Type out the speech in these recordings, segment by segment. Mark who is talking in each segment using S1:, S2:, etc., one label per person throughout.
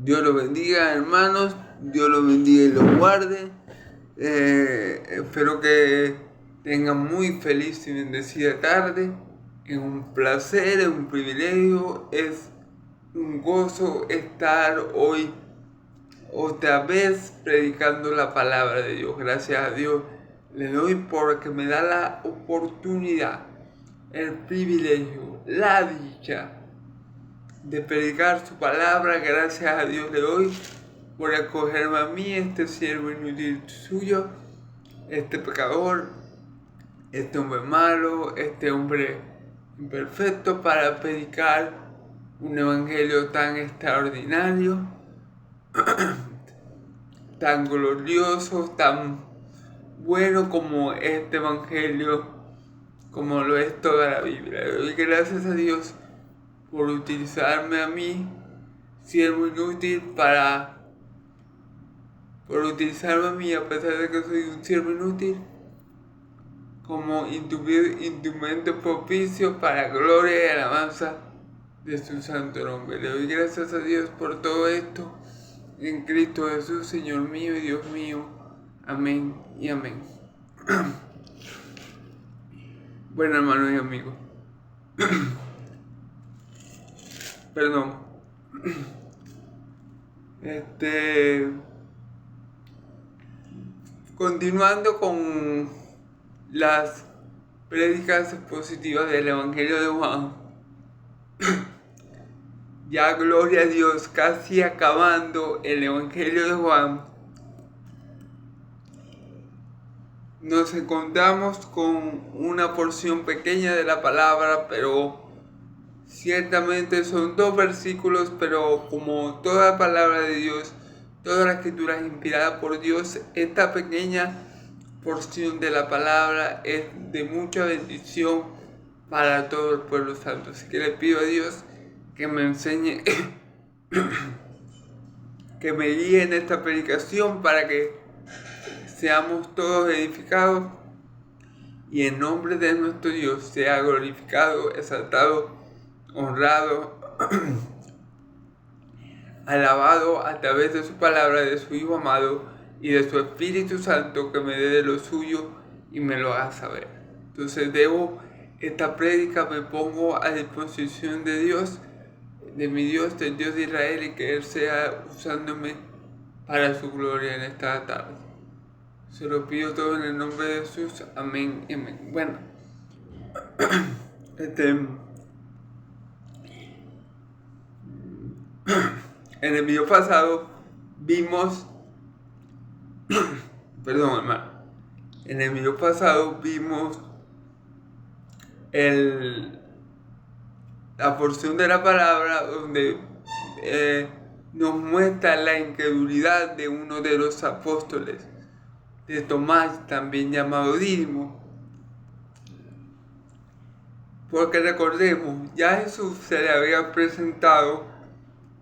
S1: Dios los bendiga, hermanos. Dios los bendiga y los guarde. Espero que tengan muy feliz y bendecida tarde. Es un placer, es un privilegio, es un gozo estar hoy otra vez predicando la palabra de Dios. Gracias a Dios le doy porque me da la oportunidad, el privilegio, la dicha de predicar su palabra. Gracias a Dios le doy por escogerme a mí, este siervo inútil suyo, este pecador, este hombre malo, este hombre imperfecto, para predicar un evangelio tan extraordinario, tan glorioso, tan bueno como este evangelio, como lo es toda la Biblia. Le doy gracias a Dios por utilizarme a mí, siervo inútil, por utilizarme a mí, a pesar de que soy un siervo inútil, como instrumento propicio para gloria y alabanza de su santo nombre. Le doy gracias a Dios por todo esto, en Cristo Jesús, Señor mío y Dios mío. Amén y amén. Bueno, hermanos y amigos, perdón, continuando con las prédicas expositivas del Evangelio de Juan, ya gloria a Dios, casi acabando el Evangelio de Juan, nos encontramos con una porción pequeña de la palabra, pero ciertamente son 2 versículos, pero como toda palabra de Dios, toda la escritura es inspirada por Dios, esta pequeña porción de la palabra es de mucha bendición para todo el pueblo santo. Así que le pido a Dios que me enseñe, que me guíe en esta predicación para que seamos todos edificados y en nombre de nuestro Dios sea glorificado, exaltado, honrado, alabado a través de su palabra, de su Hijo amado y de su Espíritu Santo, que me dé de lo suyo y me lo haga saber. Entonces esta prédica me pongo a disposición de Dios, de mi Dios, del Dios de Israel, y que Él sea usándome para su gloria en esta tarde. Se lo pido todo en el nombre de Jesús. Amén y amén. Bueno, en el video pasado vimos, perdón, hermano, en el video pasado vimos la porción de la palabra donde nos muestra la incredulidad de uno de los apóstoles, de Tomás, también llamado Dídimo. Porque recordemos, ya Jesús se le había presentado,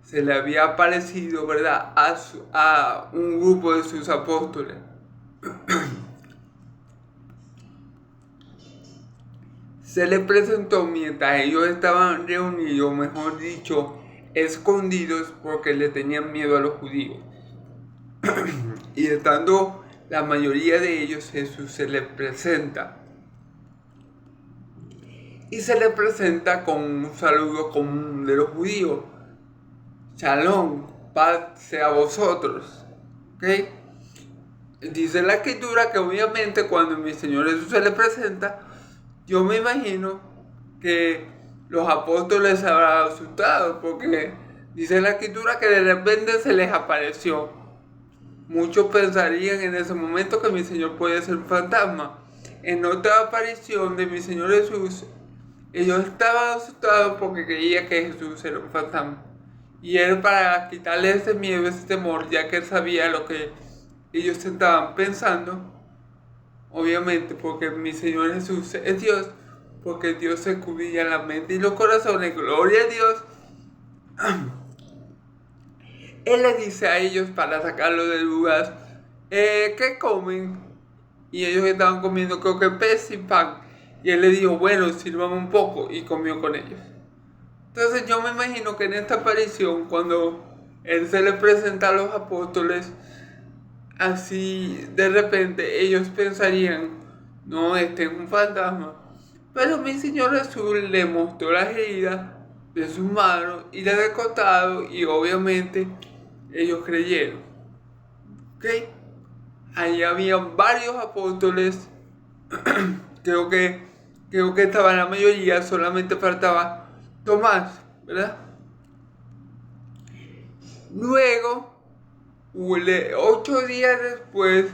S1: se le había aparecido, ¿verdad?, a un grupo de sus apóstoles. Se le presentó mientras ellos estaban reunidos, mejor dicho, escondidos, porque le tenían miedo a los judíos. Y estando la mayoría de ellos, Jesús se les presenta. Y se le presenta con un saludo común de los judíos: Shalom, paz sea a vosotros. ¿Okay? Dice la escritura que obviamente cuando mi Señor Jesús se le presenta, yo me imagino que los apóstoles se habrán asustado, porque dice la escritura que de repente se les apareció. Muchos pensarían en ese momento que mi Señor puede ser un fantasma. En otra aparición de mi Señor Jesús, ellos estaban asustados porque creían que Jesús era un fantasma. Y él, para quitarle ese miedo, ese temor, ya que él sabía lo que ellos estaban pensando, obviamente porque mi Señor Jesús es Dios, porque Dios se escudriña la mente y los corazones, gloria a Dios. Él les dice a ellos, para sacarlo del lugar, ¿qué comen? Y ellos estaban comiendo, creo que pez y pan. Y él les dijo, bueno, sírvame un poco, y comió con ellos. Entonces yo me imagino que en esta aparición, cuando Él se le presenta a los apóstoles, así de repente ellos pensarían, no, este es un fantasma. Pero mi Señor Jesús le mostró las heridas de sus manos y las de costado, y obviamente ellos creyeron. ¿Ok? Ahí habían varios apóstoles, creo que estaban la mayoría, solamente faltaba Tomás, ¿verdad? Luego, 8 días después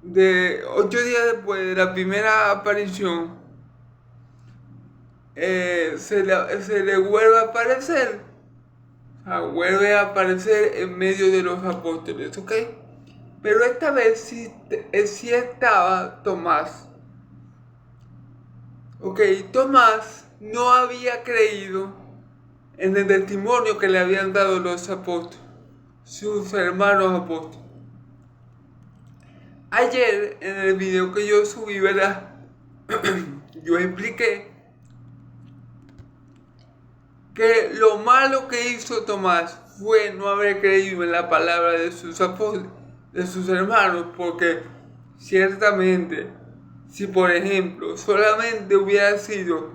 S1: de la primera aparición, se le vuelve a aparecer. O sea, vuelve a aparecer en medio de los apóstoles, ¿ok? Pero esta vez sí estaba Tomás. Ok, Tomás no había creído en el testimonio que le habían dado los apóstoles, sus hermanos apóstoles. Ayer, en el video que yo subí, ¿verdad? Yo expliqué que lo malo que hizo Tomás fue no haber creído en la palabra de sus apóstoles, de sus hermanos, porque ciertamente, si por ejemplo solamente hubiera sido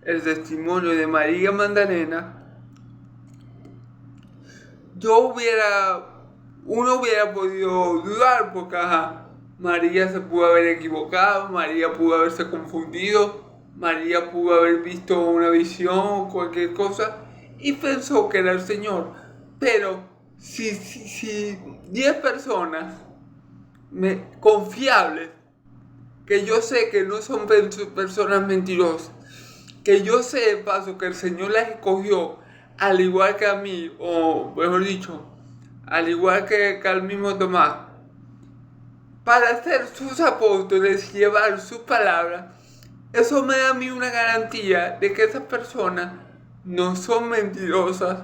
S1: el testimonio de María Magdalena, uno hubiera podido dudar, porque María se pudo haber equivocado, María pudo haberse confundido, María pudo haber visto una visión o cualquier cosa y pensó que era el Señor. Pero si 10 personas confiables, que yo sé que no son personas mentirosas, que yo sé de paso que el Señor las escogió al igual que a mí, o mejor dicho, al igual que al mismo Tomás, para ser sus apóstoles, llevar su palabra, eso me da a mí una garantía de que esas personas no son mentirosas,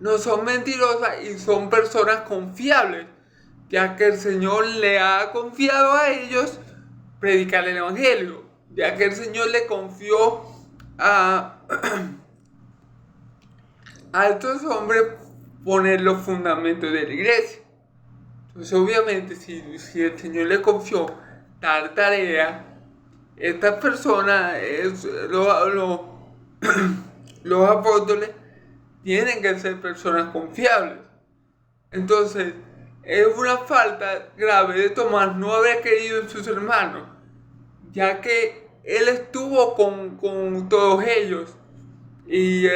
S1: no son mentirosas y son personas confiables, ya que el Señor le ha confiado a ellos predicar el Evangelio, ya que el Señor le confió a estos hombres poner los fundamentos de la iglesia. Entonces obviamente si el Señor le confió tal tarea, estas personas, los apóstoles, tienen que ser personas confiables. Entonces es una falta grave de Tomás no haber creído en sus hermanos, ya que él estuvo con todos ellos y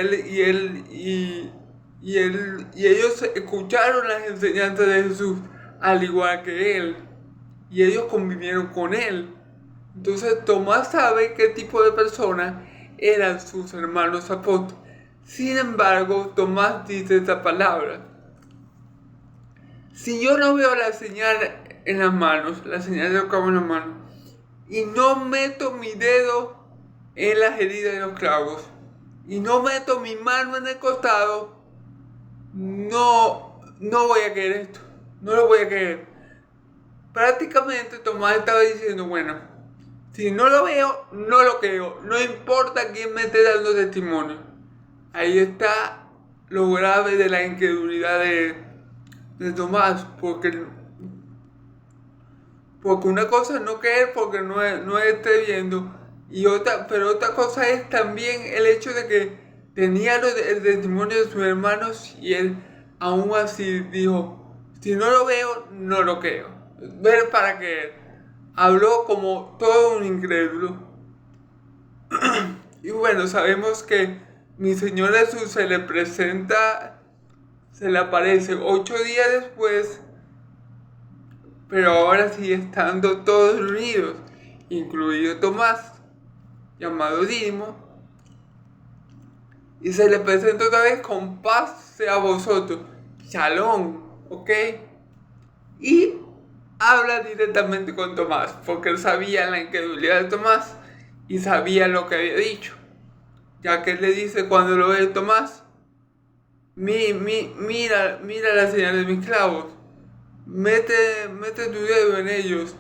S1: ellos escucharon las enseñanzas de Jesús al igual que él, y ellos convivieron con él. Entonces Tomás sabe qué tipo de personas eran sus hermanos apóstoles. Sin embargo, Tomás dice esta palabra: si yo no veo la señal en las manos, la señal de los clavos en las manos, y no meto mi dedo en las heridas de los clavos, y no meto mi mano en el costado, no voy a creer esto, no lo voy a creer. Prácticamente Tomás estaba diciendo, bueno, si no lo veo, no lo creo, no importa quién me esté dando testimonio. Ahí está lo grave de la incredulidad de Tomás, porque una cosa es no creer porque no esté viendo, pero otra cosa es también el hecho de que tenía el testimonio de sus hermanos y él aún así dijo, si no lo veo, no lo creo. Ver para creer. Habló como todo un incrédulo. Y bueno, sabemos que mi Señor Jesús se le presenta, se le aparece 8 días después, pero ahora sí estando todos reunidos, incluido Tomás, llamado Dídimo, y se le presenta otra vez con paz sea vosotros, Shalom, ¿ok? Y habla directamente con Tomás, porque él sabía la incredulidad de Tomás y sabía lo que había dicho, ya que él le dice cuando lo ve Tomás, mira la señal de mis clavos, mete tu dedo en ellos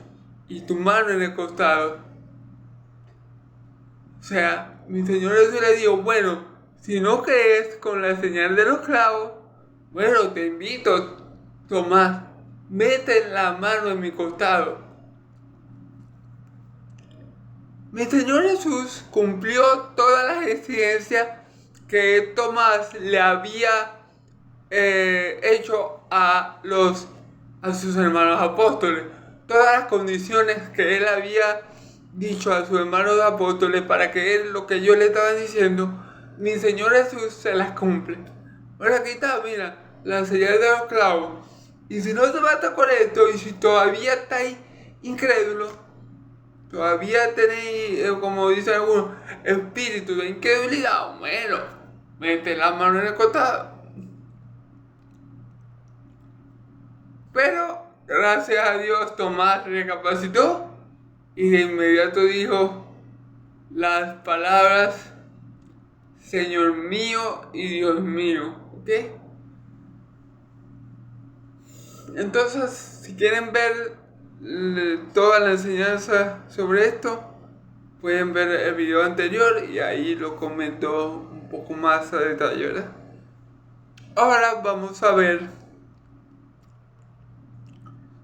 S1: y tu mano en el costado. O sea, mi Señor Jesús le dijo, bueno, Si no crees con la señal de los clavos, bueno, te invito, Tomás, mete la mano en mi costado. Mi Señor Jesús cumplió todas las exigencias que Tomás le había hecho a sus hermanos apóstoles. Todas las condiciones que él había dicho a sus hermanos apóstoles para que él, lo que yo le estaba diciendo, mi Señor Jesús se las cumple. Ahora aquí está, mira, la señal de los clavos. Y si no se basta con esto, y si todavía estáis incrédulos, todavía tenéis, como dicen algunos, espíritu de incredulidad, bueno, mete la mano en el costado. Pero, gracias a Dios, Tomás recapacitó y de inmediato dijo las palabras, Señor mío y Dios mío, ¿ok? Entonces, si quieren ver toda la enseñanza sobre esto, pueden ver el video anterior y ahí lo comento un poco más a detalle, ¿verdad? Ahora vamos a ver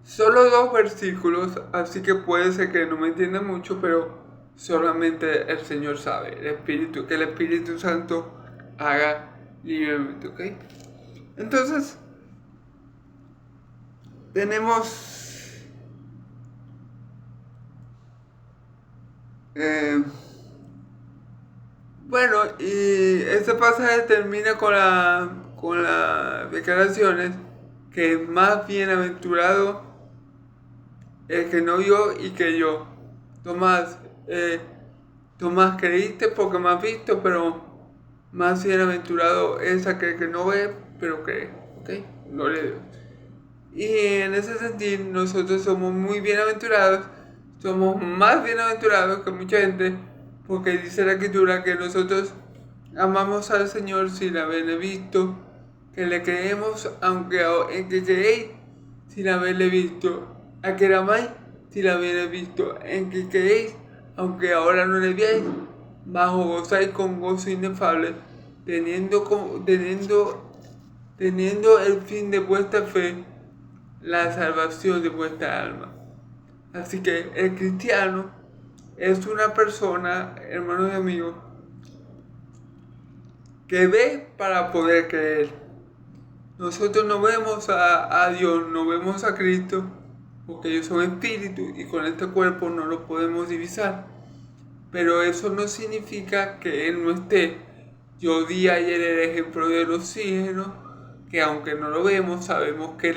S1: solo 2 versículos, así que puede ser que no me entiendan mucho, pero solamente el Señor sabe, que el Espíritu Santo haga libremente, ¿ok? Entonces, tenemos bueno, y este pasaje termina con las declaraciones que es más bienaventurado el que no vio y que yo. Tomás, creíste porque me has visto, pero más bienaventurado es aquel que no ve, pero cree. ¿Ok? Gloria a Dios. Y en ese sentido, nosotros somos muy bienaventurados, somos más bienaventurados que mucha gente, porque dice la Escritura que nosotros amamos al Señor sin haberle visto, que le creemos en que creéis sin haberle visto, a que le amáis sin haberle visto, en que creéis aunque ahora no le veáis, mas os gozáis con gozo inefable, teniendo el fin de vuestra fe, la salvación de vuestra alma. Así que el cristiano es una persona, hermanos y amigos, que ve para poder creer. Nosotros no vemos a Dios, no vemos a Cristo, porque ellos son espíritus y con este cuerpo no lo podemos divisar. Pero eso no significa que Él no esté. Yo di ayer el ejemplo del oxígeno, que aunque no lo vemos, sabemos que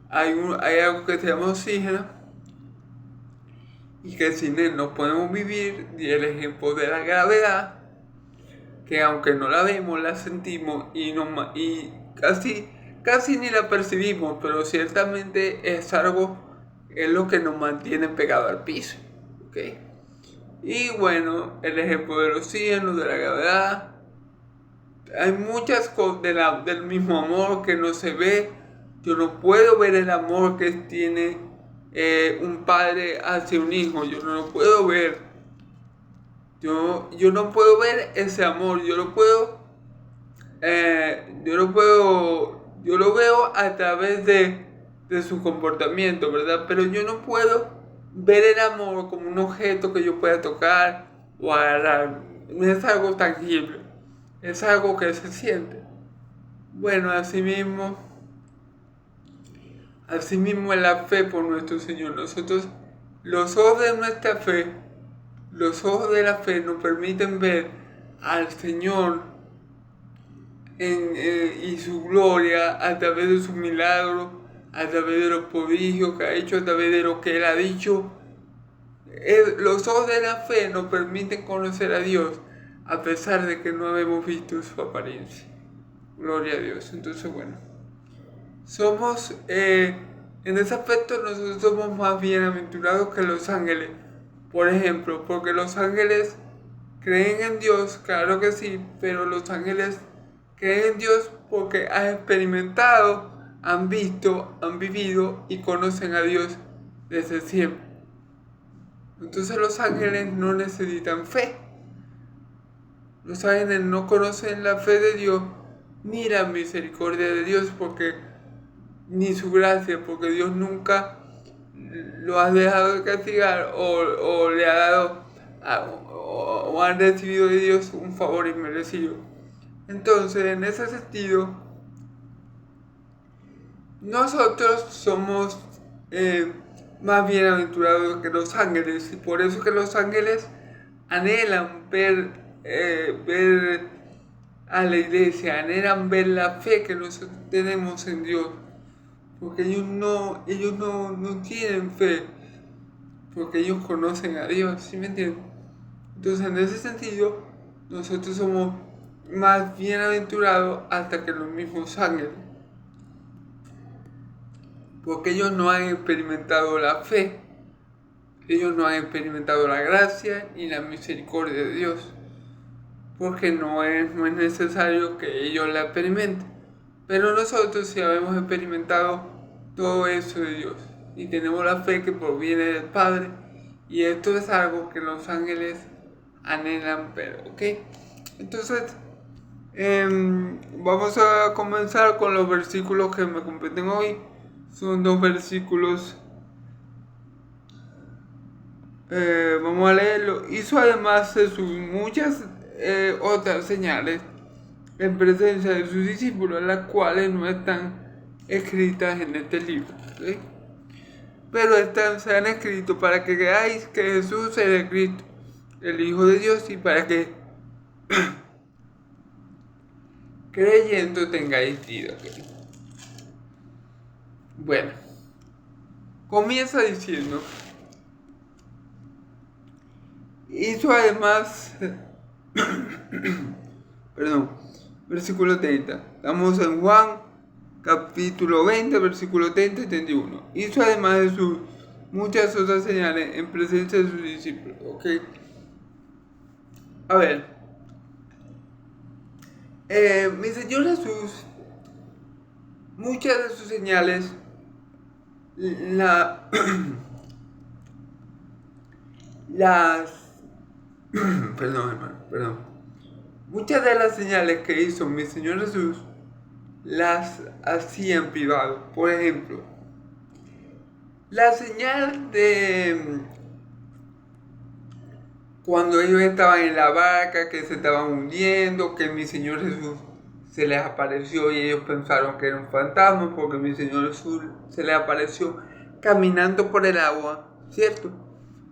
S1: hay algo que se llama oxígeno y que sin él no podemos vivir. Di el ejemplo de la gravedad, que aunque no la vemos, la sentimos y casi ni la percibimos, pero ciertamente es lo que nos mantiene pegado al piso, ¿ok? Y bueno, el ejemplo del oxígeno, de la gravedad. Hay muchas cosas del mismo amor que no se ve. Yo no puedo ver el amor que tiene un padre hacia un hijo. Yo no lo puedo ver. Yo no puedo ver ese amor. Yo lo veo a través de su comportamiento, ¿verdad? Pero yo no puedo ver el amor como un objeto que yo pueda tocar o agarrar. No es algo tangible, es algo que se siente. Bueno, asimismo es la fe por nuestro Señor. Nosotros, los ojos de nuestra fe, los ojos de la fe nos permiten ver al Señor y su gloria a través de sus milagros, a través de los prodigios que ha hecho, a través de lo que Él ha dicho. Los ojos de la fe nos permiten conocer a Dios a pesar de que no habemos visto su apariencia. Gloria a Dios. Entonces, bueno, somos, en ese aspecto nosotros somos más bienaventurados que los ángeles. Por ejemplo, porque los ángeles creen en Dios, claro que sí, pero los ángeles creen en Dios porque han experimentado, han visto, han vivido y conocen a Dios desde siempre. Entonces los ángeles no necesitan fe. Los ángeles no conocen la fe de Dios ni la misericordia de Dios ni su gracia, porque Dios nunca lo ha dejado de castigar o le ha dado o han recibido de Dios un favor inmerecido. Entonces, en ese sentido, nosotros somos más bienaventurados que los ángeles, y por eso que los ángeles anhelan ver a la iglesia, anhelan ver la fe que nosotros tenemos en Dios, porque ellos no tienen fe, porque ellos conocen a Dios, ¿sí me entienden? Entonces, en ese sentido, nosotros somos más bienaventurados hasta que los mismos ángeles, porque ellos no han experimentado la fe, ellos no han experimentado la gracia y la misericordia de Dios, porque no es necesario que ellos la experimenten. Pero nosotros sí habemos experimentado todo eso de Dios y tenemos la fe que proviene del Padre, y esto es algo que los ángeles anhelan ver, ¿ok? Entonces, vamos a comenzar con los versículos que me competen hoy. Son 2 versículos. Vamos a leerlo. Hizo además Jesús muchas otras señales en presencia de sus discípulos, las cuales no están escritas en este libro, ¿sí? Pero se han escrito para que creáis que Jesús es el Cristo, el Hijo de Dios, y para que creyendo tengáis vida. ¿Okay? Bueno, comienza diciendo: hizo además versículo 30. Estamos en Juan capítulo 20, versículo 30 y 31. Hizo además Jesús muchas otras señales en presencia de sus discípulos. ¿Ok? A ver, mi Señor Jesús, muchas de sus señales muchas de las señales que hizo mi Señor Jesús las hacía en privado. Por ejemplo, la señal de cuando ellos estaban en la barca, que se estaban hundiendo, que mi Señor Jesús se les apareció y ellos pensaron que era un fantasma, porque mi Señor Jesús se les apareció caminando por el agua, ¿cierto?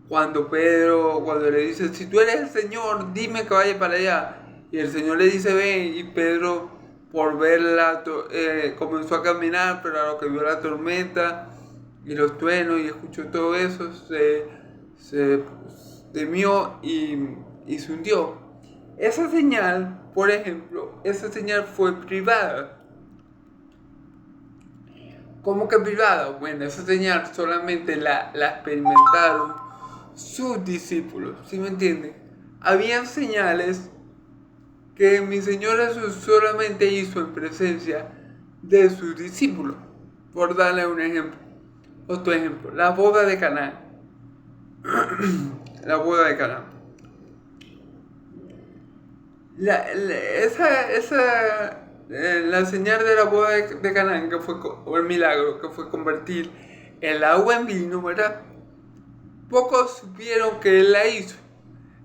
S1: Cuando le dice: si tú eres el Señor, dime que vaya para allá. Y el Señor le dice: ven. Y Pedro, por verla, comenzó a caminar, pero a lo que vio la tormenta y los truenos y escuchó todo eso, se temió y se hundió. Esa señal, por ejemplo, fue privada. ¿Cómo que privada? Bueno, esa señal solamente la experimentaron sus discípulos, ¿sí me entienden? Habían señales que mi Señor Jesús solamente hizo en presencia de sus discípulos. Por darle un ejemplo, otro ejemplo, la boda de Caná. La boda de Caná. La señal de la boda de Caná, que fue, o el milagro, que fue convertir el agua en vino, ¿verdad? Pocos supieron que él la hizo.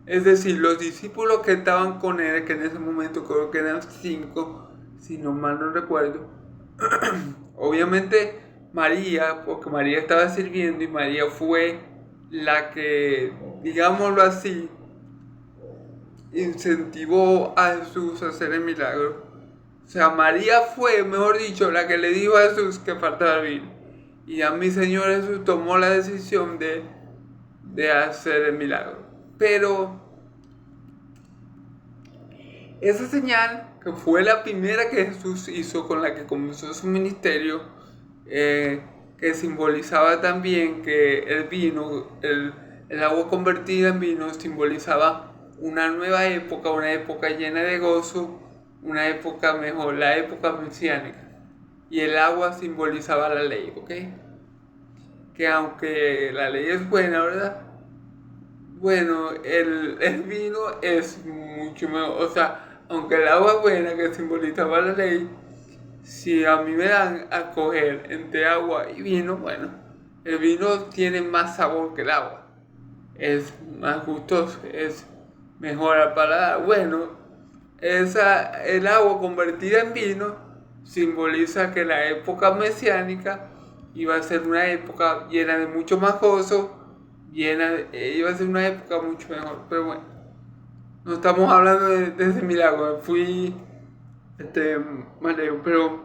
S1: Es decir, los discípulos que estaban con él, que en ese momento creo que eran 5, si no mal no recuerdo. Obviamente María, porque María estaba sirviendo y María fue la que, digámoslo así, incentivó a Jesús a hacer el milagro. O sea, María fue, mejor dicho, la que le dijo a Jesús que faltaba vino. Y a mi Señor Jesús tomó la decisión de hacer el milagro. Pero esa señal, que fue la primera que Jesús hizo, con la que comenzó su ministerio, que simbolizaba también que el vino, el agua convertida en vino, simbolizaba una nueva época, una época llena de gozo, una época mejor, la época mesiánica. Y el agua simbolizaba la ley, ¿ok? Que aunque la ley es buena, ¿verdad? Bueno, el vino es mucho mejor, o sea, aunque el agua buena que simbolizaba la ley, si a mí me dan a coger entre agua y vino, bueno, el vino tiene más sabor que el agua, es más gustoso, es mejor al paladar. Bueno, el agua convertida en vino simboliza que la época mesiánica iba a ser una época llena de mucho más gozo, iba a ser una época mucho mejor. Pero bueno, no estamos hablando de ese milagro, fui mareo, pero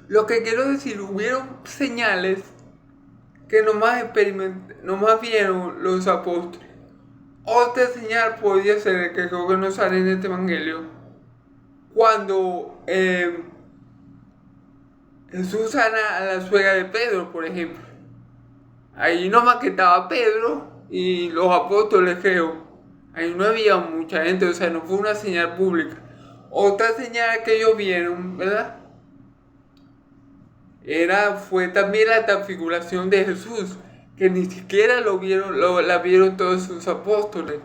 S1: lo que quiero decir, hubieron señales que nomás vieron los apóstoles. Otra señal podía ser, que creo que no sale en este evangelio, cuando Jesús sana a la suegra de Pedro, por ejemplo. Ahí nomás que estaba Pedro y los apóstoles, creo. Ahí no había mucha gente, o sea, no fue una señal pública. Otra señal que ellos vieron, ¿verdad? Fue también la transfiguración de Jesús, que ni siquiera la vieron todos sus apóstoles.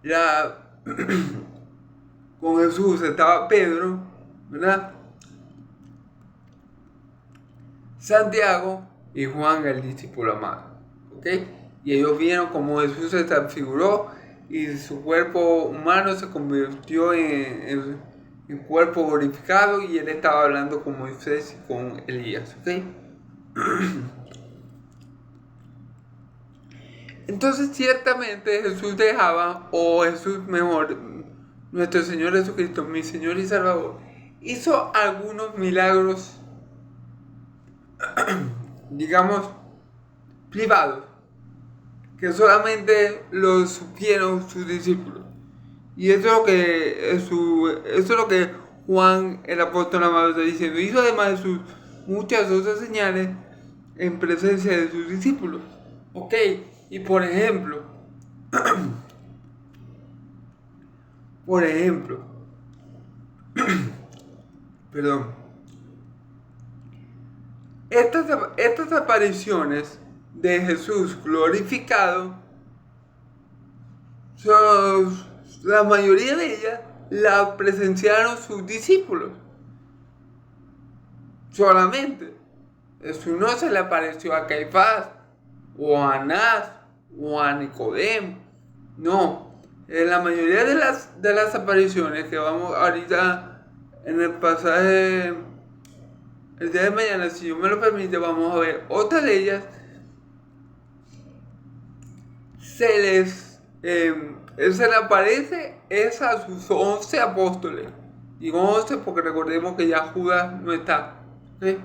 S1: Ya con Jesús estaba Pedro, ¿verdad? Santiago y Juan, el discípulo amado, ¿ok? Y ellos vieron cómo Jesús se transfiguró y su cuerpo humano se convirtió en cuerpo glorificado, y él estaba hablando con Moisés y con Elías, ¿ok? Entonces ciertamente Jesús nuestro Señor Jesucristo, mi Señor y Salvador, hizo algunos milagros, digamos, privados, que solamente los supieron sus discípulos. Y eso es lo que Juan, el apóstol amado, está diciendo. Hizo además de muchas otras señales en presencia de sus discípulos. Ok, y por ejemplo, perdón, estas apariciones de Jesús glorificado, la mayoría de ellas la presenciaron sus discípulos. Solamente. Jesús no se le apareció a Caifás, o a Anás, o a Nicodemo. No. En la mayoría de las apariciones que vamos ahorita en el pasaje, el día de mañana, si Dios me lo permite, vamos a ver otra de ellas. Se le aparece a sus 11 apóstoles. Digo 11 porque recordemos que ya Judas no está. ¿Sí?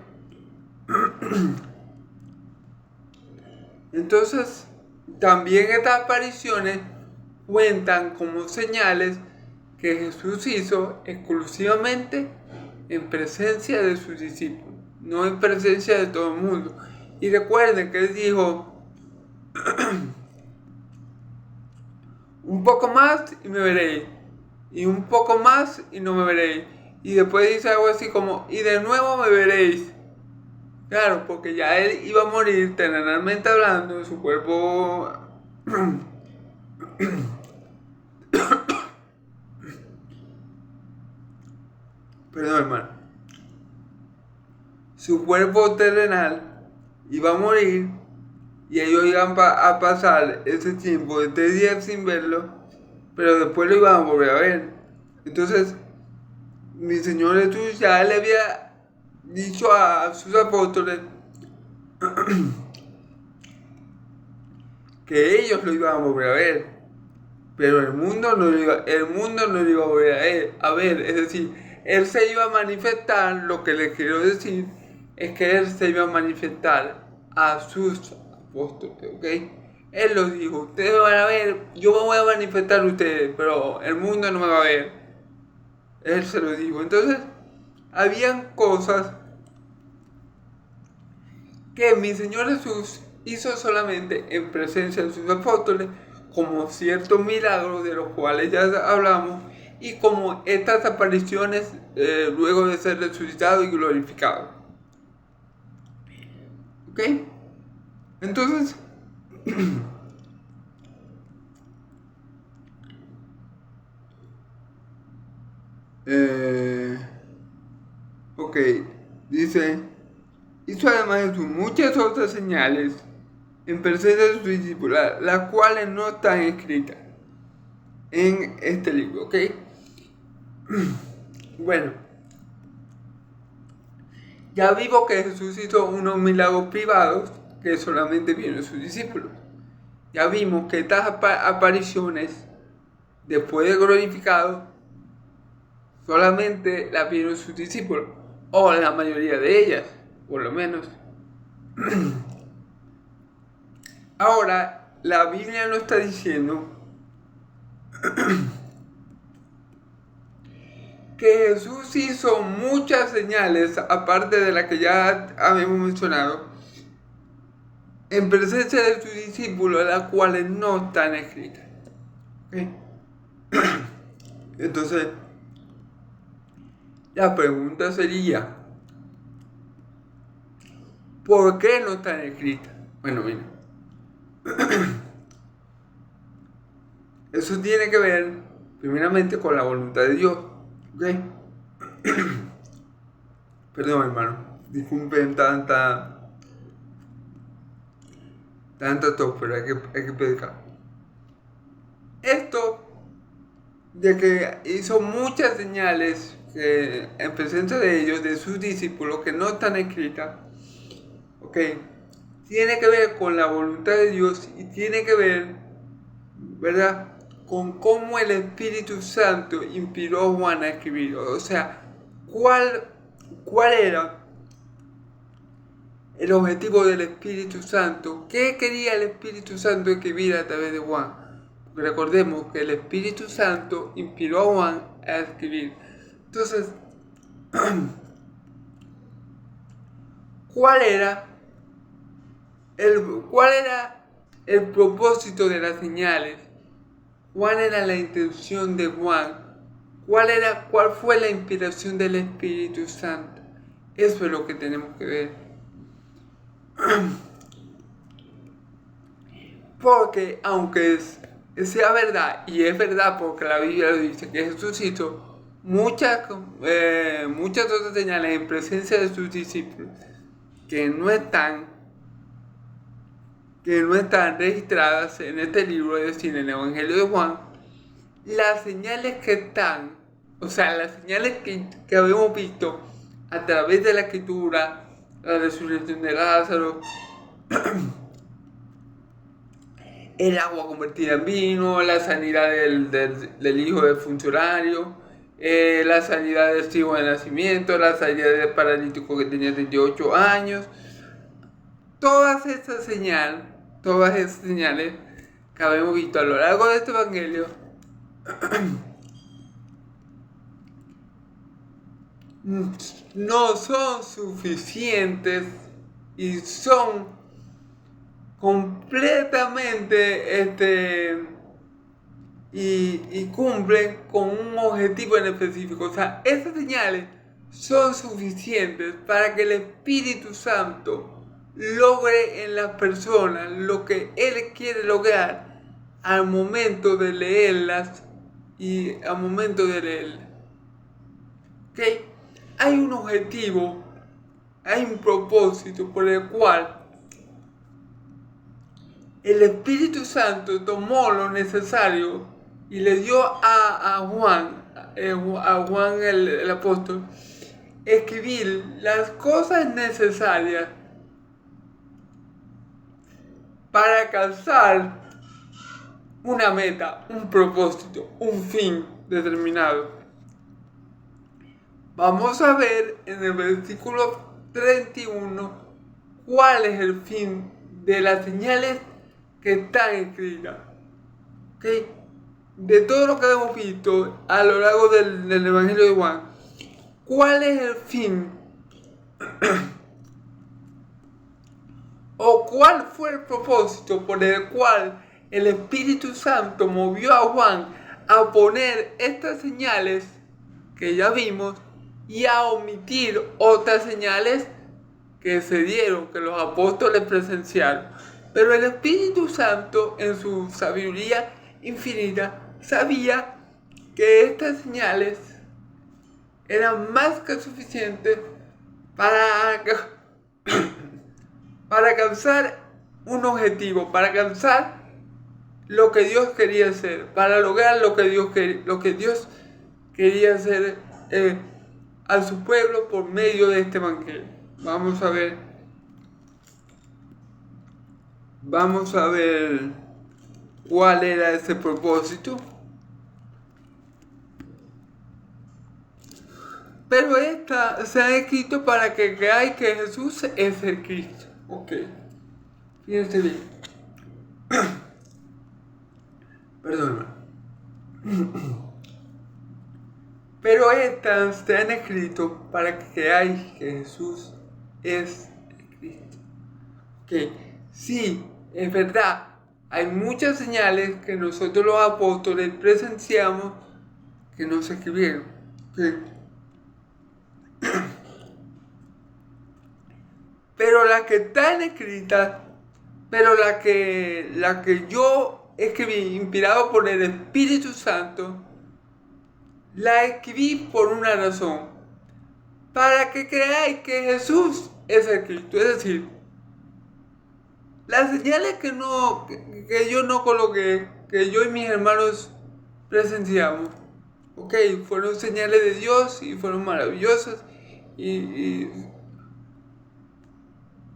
S1: Entonces, también estas apariciones cuentan como señales que Jesús hizo exclusivamente en presencia de sus discípulos, no en presencia de todo el mundo. Y recuerden que él dijo: un poco más y me veréis, y un poco más y no me veréis. Y después dice algo así como: y de nuevo me veréis. Claro, porque ya él iba a morir, terrenalmente hablando, su cuerpo perdón, hermano, su cuerpo terrenal iba a morir, y ellos iban a pasar ese tiempo de 3 días sin verlo, pero después lo iban a volver a ver. Entonces, mi Señor Jesús ya le había dicho a sus apóstoles que ellos lo iban a volver a ver, pero el mundo no lo iba a volver a ver. Es decir, él se iba a manifestar. Lo que les quiero decir es que él se iba a manifestar a sus apóstoles, ¿ok? Él los dijo: ustedes me van a ver, yo me voy a manifestar a ustedes, pero el mundo no me va a ver. Él se lo dijo. Entonces, habían cosas que mi Señor Jesús hizo solamente en presencia de sus apóstoles, como ciertos milagros de los cuales ya hablamos, y como estas apariciones luego de ser resucitado y glorificado. ¿Ok? Entonces, ok, dice, hizo además Jesús muchas otras señales en presencia de sus discípulos, las cuales no están escritas en este libro, ¿ok? Bueno, ya vimos que Jesús hizo unos milagros privados que solamente vieron sus discípulos. Ya vimos que estas apariciones, después de glorificado, solamente las vieron sus discípulos, o la mayoría de ellas, por lo menos. Ahora, la Biblia nos está diciendo que Jesús hizo muchas señales, aparte de las que ya habíamos mencionado, en presencia de sus discípulos, las cuales no están escritas. ¿Okay? Entonces, la pregunta sería, ¿por qué no están escritas? Bueno, mira, eso tiene que ver primeramente con la voluntad de Dios. ¿Ok? Perdón, hermano, disculpen tanta tos, pero hay que predicar. Esto de que hizo muchas señales en presencia de ellos, de sus discípulos, que no están escritas, ¿ok? Tiene que ver con la voluntad de Dios y tiene que ver, ¿verdad?, con cómo el Espíritu Santo inspiró a Juan a escribir. O sea, ¿cuál era el objetivo del Espíritu Santo? ¿Qué quería el Espíritu Santo escribir a través de Juan? Porque recordemos que el Espíritu Santo inspiró a Juan a escribir. Entonces, ¿cuál era el propósito de las señales? ¿Cuál era la intención de Juan? ¿Cuál fue la inspiración del Espíritu Santo? Eso es lo que tenemos que ver. Porque aunque sea verdad, y es verdad porque la Biblia lo dice, que Jesús hizo muchas otras señales en presencia de sus discípulos que no están registradas en este libro, es decir, en el Evangelio de Juan. Las señales que están, o sea, las señales que habíamos visto a través de la Escritura, la resurrección de Lázaro, el agua convertida en vino, la sanidad del hijo del funcionario, la sanidad del ciego de nacimiento, la sanidad del paralítico que tenía 38 años. Todas estas señales que habíamos visto a lo largo de este evangelio no son suficientes y son completamente y cumplen con un objetivo en específico. O sea, esas señales son suficientes para que el Espíritu Santo logre en las personas lo que Él quiere lograr al momento de leerlas y al momento de leerlas. ¿Ok? Hay un objetivo, hay un propósito por el cual el Espíritu Santo tomó lo necesario y le dio a Juan el apóstol, escribir las cosas necesarias para alcanzar una meta, un propósito, un fin determinado. Vamos a ver en el versículo 31 cuál es el fin de las señales que están escritas. ¿Okay? De todo lo que hemos visto a lo largo del Evangelio de Juan, ¿cuál es el fin? ¿O cuál fue el propósito por el cual el Espíritu Santo movió a Juan a poner estas señales que ya vimos y a omitir otras señales que se dieron, que los apóstoles presenciaron. Pero el Espíritu Santo, en su sabiduría infinita, sabía que estas señales eran más que suficientes para, para alcanzar un objetivo, para alcanzar lo que Dios quería hacer, para lograr lo que Dios quería hacer a su pueblo por medio de este evangelio. Vamos a ver cuál era ese propósito. Pero esta se ha escrito para que creáis que Jesús es el Cristo. Ok. Fíjense bien. Perdón. Pero estas se han escrito para que creáis que Jesús es el Cristo. Ok. Sí, es verdad. Hay muchas señales que nosotros los apóstoles presenciamos que no se escribieron. Okay. Pero las que están escritas, pero la que yo escribí, inspirado por el Espíritu Santo, la escribí por una razón, para que creáis que Jesús es el Cristo. Es decir, las señales que yo no coloqué, que yo y mis hermanos presenciamos, ok, fueron señales de Dios y fueron maravillosas,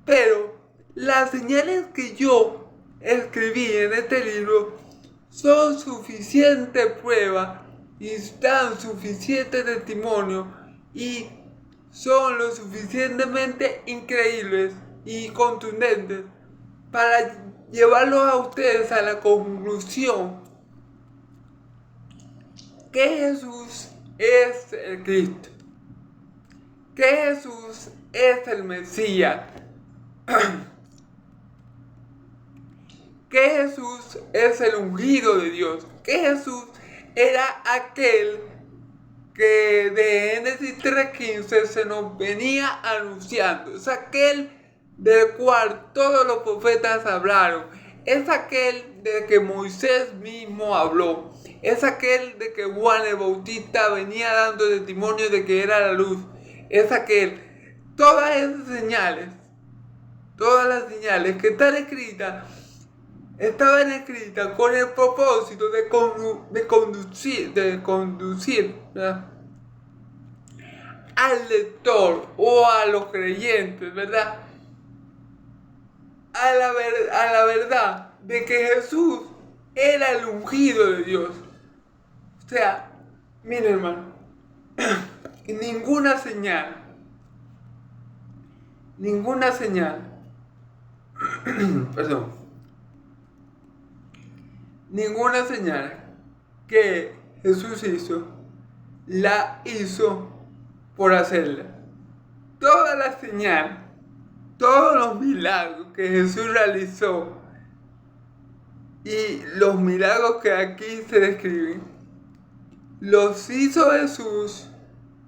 S1: pero las señales que yo escribí en este libro son suficiente prueba y dan suficiente testimonio y son lo suficientemente increíbles y contundentes para llevarlos a ustedes a la conclusión que Jesús es el Cristo, que Jesús es el Mesías, que Jesús es el ungido de Dios, que Jesús era aquel que de Génesis 3:15 se nos venía anunciando, es aquel del cual todos los profetas hablaron, es aquel de que Moisés mismo habló, es aquel de que Juan el Bautista venía dando testimonio de que era la luz, es aquel. Todas esas señales, todas las señales que están escritas, estaban escritas con el propósito de conducir, ¿verdad?, al lector o a los creyentes, ¿verdad?, a la verdad de que Jesús era el ungido de Dios. O sea, miren, hermano, ninguna señal, perdón, ninguna señal que Jesús hizo, la hizo por hacerla. Toda la señal, todos los milagros que Jesús realizó y los milagros que aquí se describen, los hizo Jesús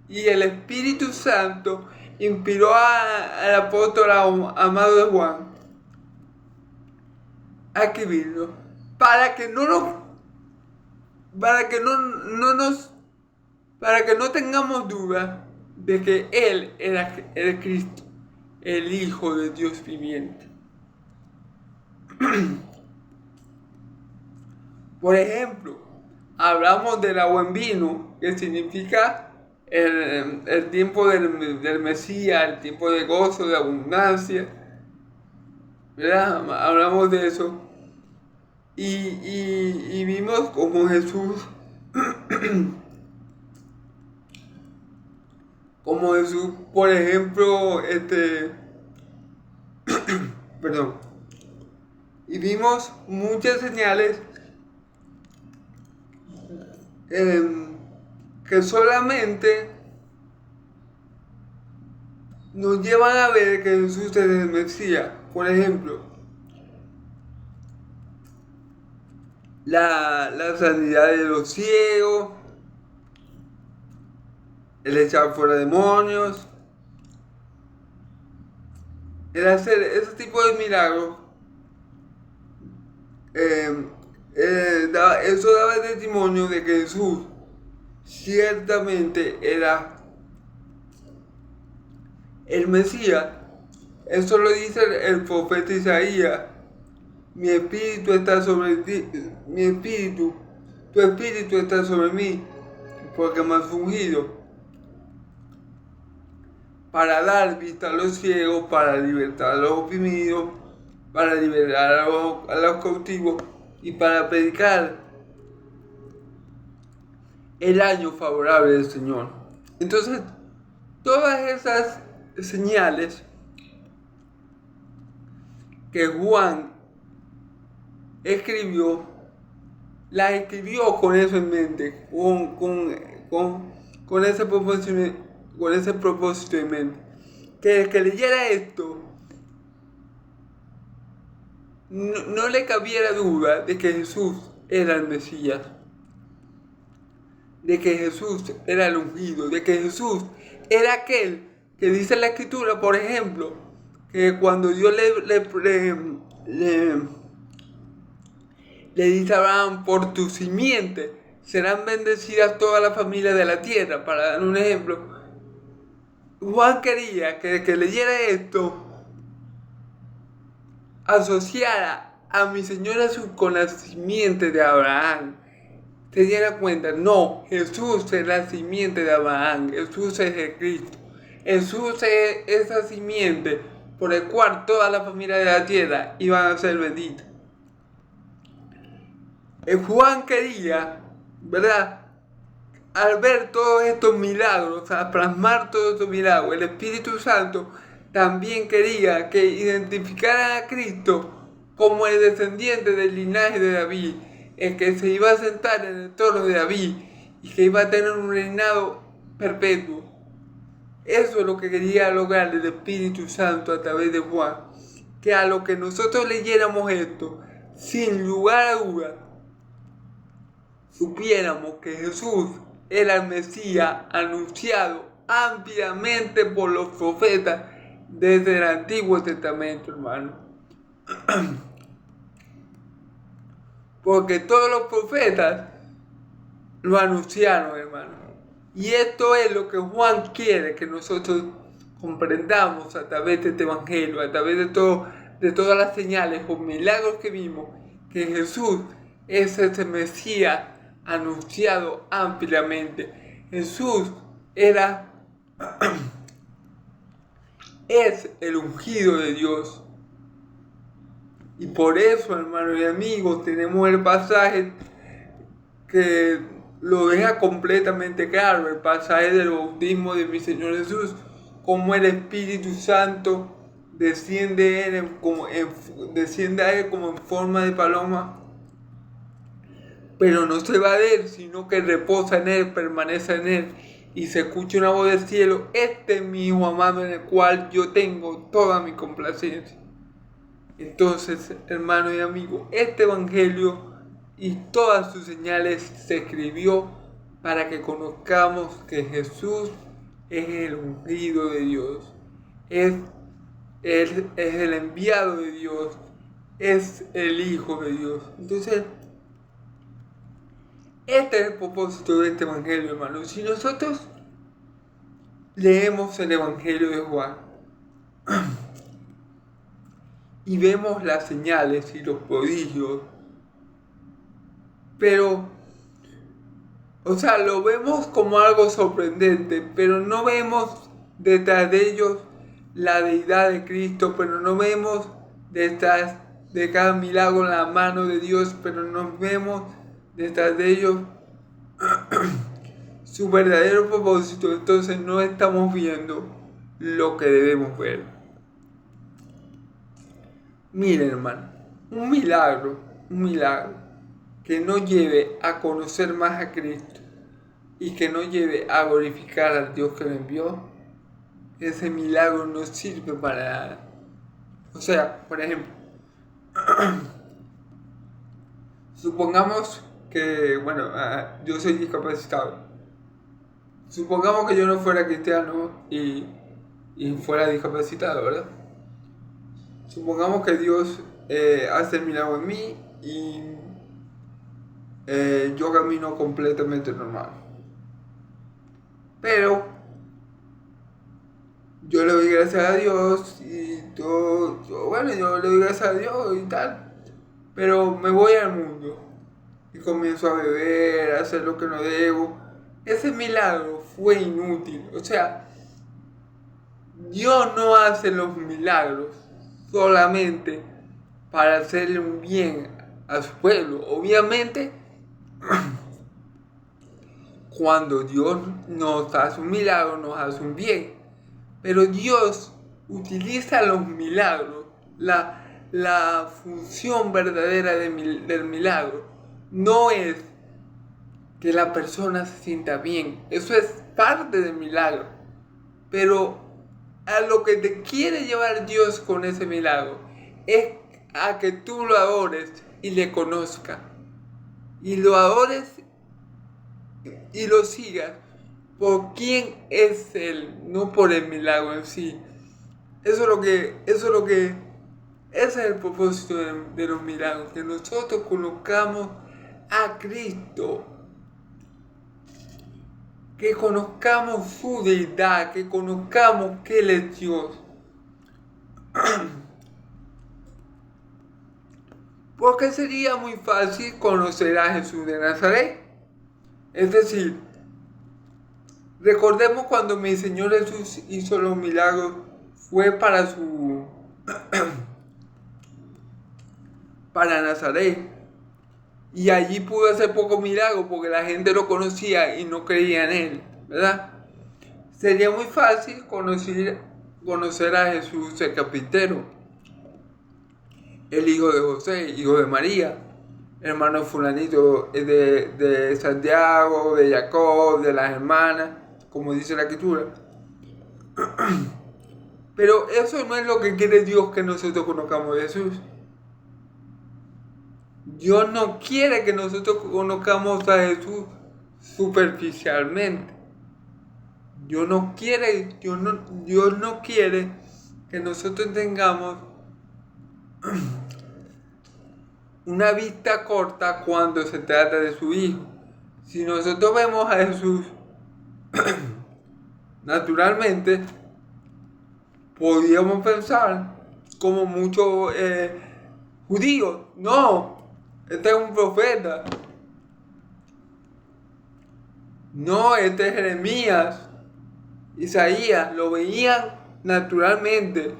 S1: y el Espíritu Santo inspiró al apóstol amado de Juan a escribirlo para que no tengamos duda de que Él era el Cristo, el Hijo de Dios viviente. Por ejemplo, hablamos del agua en vino, que significa el tiempo del Mesías, el tiempo de gozo, de abundancia, ¿verdad? Hablamos de eso. Y vimos como Jesús, por ejemplo, perdón, y vimos muchas señales que solamente nos llevan a ver que Jesús es el Mesías. Por ejemplo, la sanidad de los ciegos, el echar fuera demonios, el hacer ese tipo de milagros, eso daba testimonio de que Jesús ciertamente era el Mesías. Eso lo dice el profeta Isaías. Mi espíritu está sobre ti, tu espíritu está sobre mí, porque me has ungido para dar vista a los ciegos, para libertar a los oprimidos, para liberar a los cautivos y para predicar el año favorable del Señor. Entonces, todas esas señales que Juan escribió, las escribió con eso en mente, con ese propósito en mente. Que el que leyera esto no le cabiera duda de que Jesús era el Mesías, de que Jesús era el ungido, de que Jesús era aquel que dice la Escritura, por ejemplo, que cuando Dios le dice a Abraham, por tu simiente serán bendecidas todas las familias de la tierra, para dar un ejemplo. Juan quería que el que leyera esto asociara a mi Señor Jesús con la simiente de Abraham. Se diera cuenta, no, Jesús es la simiente de Abraham, Jesús es el Cristo, Jesús es esa simiente por el cual toda la familia de la tierra iban a ser benditas. Juan quería, ¿verdad?, al ver todos estos milagros, al plasmar todos estos milagros, el Espíritu Santo también quería que identificaran a Cristo como el descendiente del linaje de David, el que se iba a sentar en el trono de David y que iba a tener un reinado perpetuo. Eso es lo que quería lograr el Espíritu Santo a través de Juan, que a lo que nosotros leyéramos esto, sin lugar a dudas, supiéramos que Jesús era el Mesías anunciado ampliamente por los profetas desde el Antiguo Testamento, hermano. Porque todos los profetas lo anunciaron, hermano. Y esto es lo que Juan quiere que nosotros comprendamos a través de este evangelio, a través de todas las señales o milagros que vimos, que Jesús es ese Mesías anunciado ampliamente. Jesús es el ungido de Dios. Y por eso, hermanos y amigos, tenemos el pasaje que lo deja completamente claro, el pasaje del bautismo de mi Señor Jesús, como el Espíritu Santo desciende a él como en forma de paloma, pero no se va de él, sino que reposa en él, permanece en él, y se escucha una voz del cielo: este es mi Hijo amado en el cual yo tengo toda mi complacencia. Entonces, hermano y amigo, este evangelio y todas sus señales se escribió para que conozcamos que Jesús es el ungido de Dios, es el enviado de Dios, es el Hijo de Dios. Entonces, este es el propósito de este evangelio, hermano. Si nosotros leemos el evangelio de Juan y vemos las señales y los prodigios, pero, lo vemos como algo sorprendente, pero no vemos detrás de ellos la deidad de Cristo, pero no vemos detrás de cada milagro la mano de Dios, pero no vemos detrás de ellos su verdadero propósito. Entonces no estamos viendo lo que debemos ver. Miren, hermano, un milagro que no lleve a conocer más a Cristo y que no lleve a glorificar al Dios que lo envió, ese milagro no sirve para nada. Por ejemplo, supongamos que, yo soy discapacitado. Supongamos que yo no fuera cristiano y fuera discapacitado, ¿verdad? supongamos que Dios hace el milagro en mí y yo camino completamente normal. Pero yo le doy gracias a Dios y todo, bueno, yo le doy gracias a Dios y tal. Pero me voy al mundo y comienzo a beber, a hacer lo que no debo. Ese milagro fue inútil. O sea, Dios no hace los milagros solamente para hacerle un bien a su pueblo. Obviamente, cuando Dios nos hace un milagro, nos hace un bien. Pero Dios utiliza los milagros, la función verdadera del milagro. No es que la persona se sienta bien. Eso es parte del milagro. Pero a lo que te quiere llevar Dios con ese milagro es a que tú lo adores y le conozcas. Y lo adores y lo sigas por quién es Él, no por el milagro en sí. Ese es el propósito de los milagros, que nosotros conozcamos a Cristo, que conozcamos su deidad, que conozcamos que Él es Dios. Porque sería muy fácil conocer a Jesús de Nazaret. Es decir, recordemos cuando mi Señor Jesús hizo los milagros, fue para Nazaret. Y allí pudo hacer pocos milagros porque la gente lo conocía y no creía en Él, ¿verdad? Sería muy fácil conocer a Jesús el carpintero, el hijo de José, hijo de María, hermano fulanito de Santiago, de Jacob, de las hermanas, como dice la Escritura. Pero eso no es lo que quiere Dios, que nosotros conozcamos a Jesús. Dios no quiere que nosotros conozcamos a Jesús superficialmente. Dios no quiere que nosotros tengamos una vista corta cuando se trata de su Hijo. Si nosotros vemos a Jesús naturalmente, podríamos pensar como muchos judíos: no, este es un profeta, no, este es Jeremías, Isaías. Lo veían naturalmente,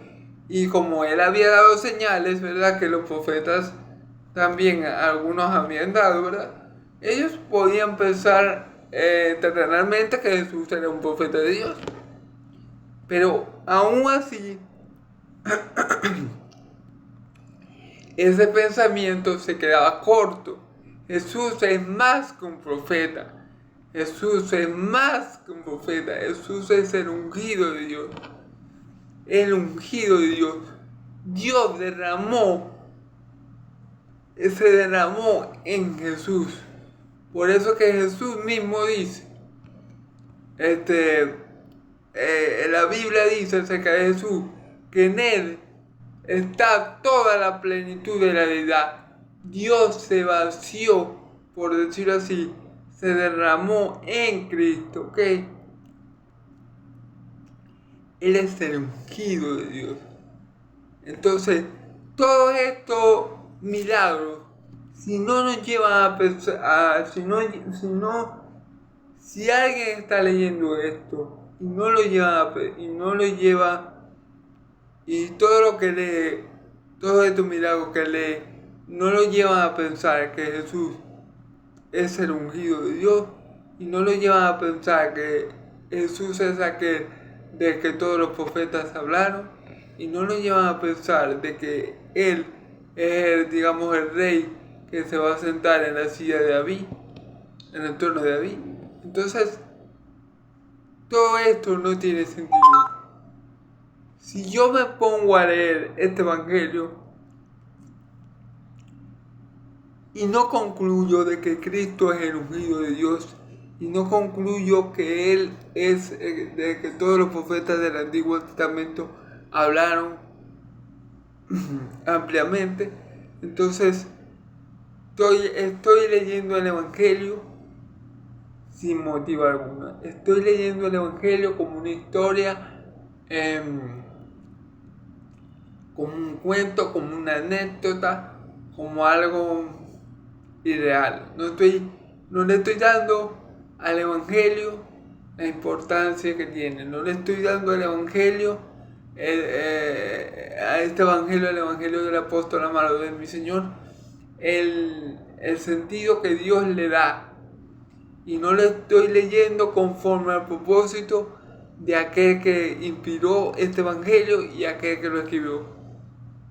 S1: y como él había dado señales, ¿verdad?, que los profetas también algunos habían dado, ¿verdad?, ellos podían pensar terrenalmente que Jesús era un profeta de Dios. Pero aún así, ese pensamiento se quedaba corto. Jesús es más que un profeta. Jesús es más que un profeta. Jesús es el ungido de Dios. El ungido de Dios. Dios se derramó en Jesús. Por eso que Jesús mismo dice, la Biblia dice acerca de Jesús, que en Él está toda la plenitud de la deidad. Dios se vació, por decirlo así, se derramó en Cristo, ¿ok? Él es el ungido de Dios. Entonces, todos estos milagros, si no nos llevan a pensar, si alguien está leyendo esto y no lo lleva, y todo lo que lee, todos estos milagros que lee, no lo llevan a pensar que Jesús es el ungido de Dios, y no lo llevan a pensar que Jesús es aquel del que todos los profetas hablaron, y no lo llevan a pensar de que Él es el rey que se va a sentar en la silla de David, en el trono de David. Entonces, todo esto no tiene sentido. Si yo me pongo a leer este evangelio y no concluyo de que Cristo es el ungido de Dios, y no concluyo que Él es de que todos los profetas del Antiguo Testamento hablaron, ampliamente. Entonces, estoy leyendo el Evangelio sin motivo alguno. Estoy leyendo el Evangelio como una historia, como un cuento, como una anécdota, como algo irreal. No le estoy dando al Evangelio la importancia que tiene. No le estoy dando al Evangelio, a este Evangelio, el Evangelio del apóstol amado de mi Señor, el sentido que Dios le da. Y no le estoy leyendo conforme al propósito de aquel que inspiró este Evangelio y aquel que lo escribió.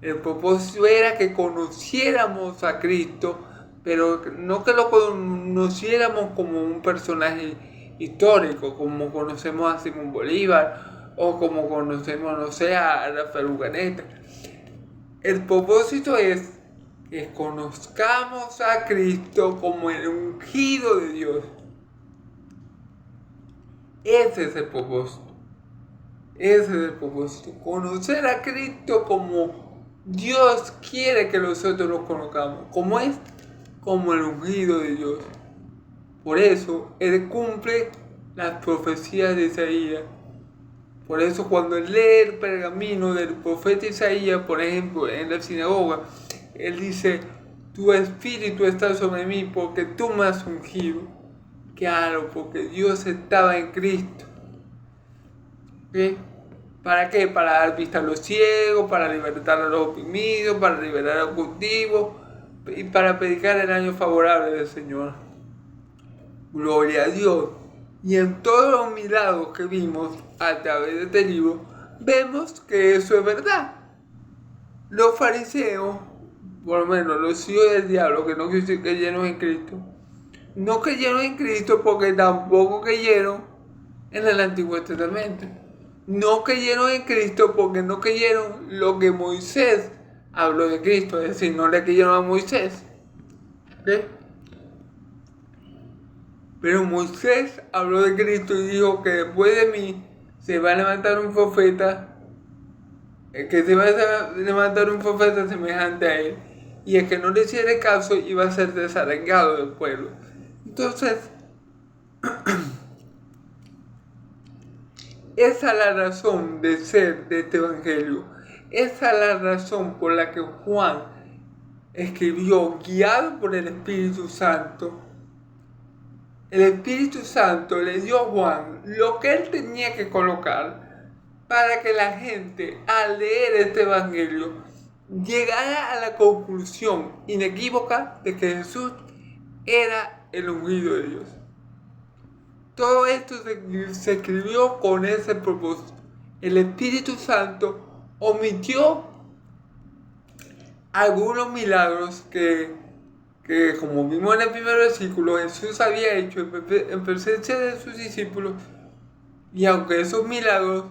S1: El propósito era que conociéramos a Cristo, pero no que lo conociéramos como un personaje histórico, como conocemos a Simón Bolívar o como conocemos, no sé, a Rafael Urdaneta. El propósito es que conozcamos a Cristo como el ungido de Dios. Ese es el propósito. Ese es el propósito. Conocer a Cristo como Dios quiere que nosotros lo conozcamos. ¿Cómo es? Como el ungido de Dios. Por eso Él cumple las profecías de Isaías. Por eso cuando Él lee el pergamino del profeta Isaías, por ejemplo, en la sinagoga, Él dice: tu espíritu está sobre mí porque tú me has ungido. Claro, porque Dios estaba en Cristo. ¿Sí? ¿Para qué? Para dar vista a los ciegos, para libertar a los oprimidos, para liberar a los cautivos y para predicar el año favorable del Señor. Gloria a Dios. Y en todos los milagros que vimos a través de este libro, vemos que eso es verdad. Los fariseos, por lo menos los hijos del diablo, que no creyeron en Cristo, no creyeron en Cristo porque tampoco creyeron en el Antiguo Testamento. No creyeron en Cristo porque no creyeron lo que Moisés habló de Cristo, es decir, no le creyeron a Moisés. ¿Sí? Pero Moisés habló de Cristo y dijo que después de mí se va a levantar un profeta, semejante a él, y el que no le hiciera caso iba a ser desarraigado del pueblo. Entonces, esa es la razón de ser de este Evangelio. Esa es la razón por la que Juan escribió, guiado por el Espíritu Santo. El Espíritu Santo le dio a Juan lo que él tenía que colocar para que la gente, al leer este Evangelio, llegara a la conclusión inequívoca de que Jesús era el ungido de Dios. Todo esto se escribió con ese propósito. El Espíritu Santo omitió algunos milagros que como vimos en el primer versículo, Jesús había hecho en presencia de sus discípulos, y aunque esos milagros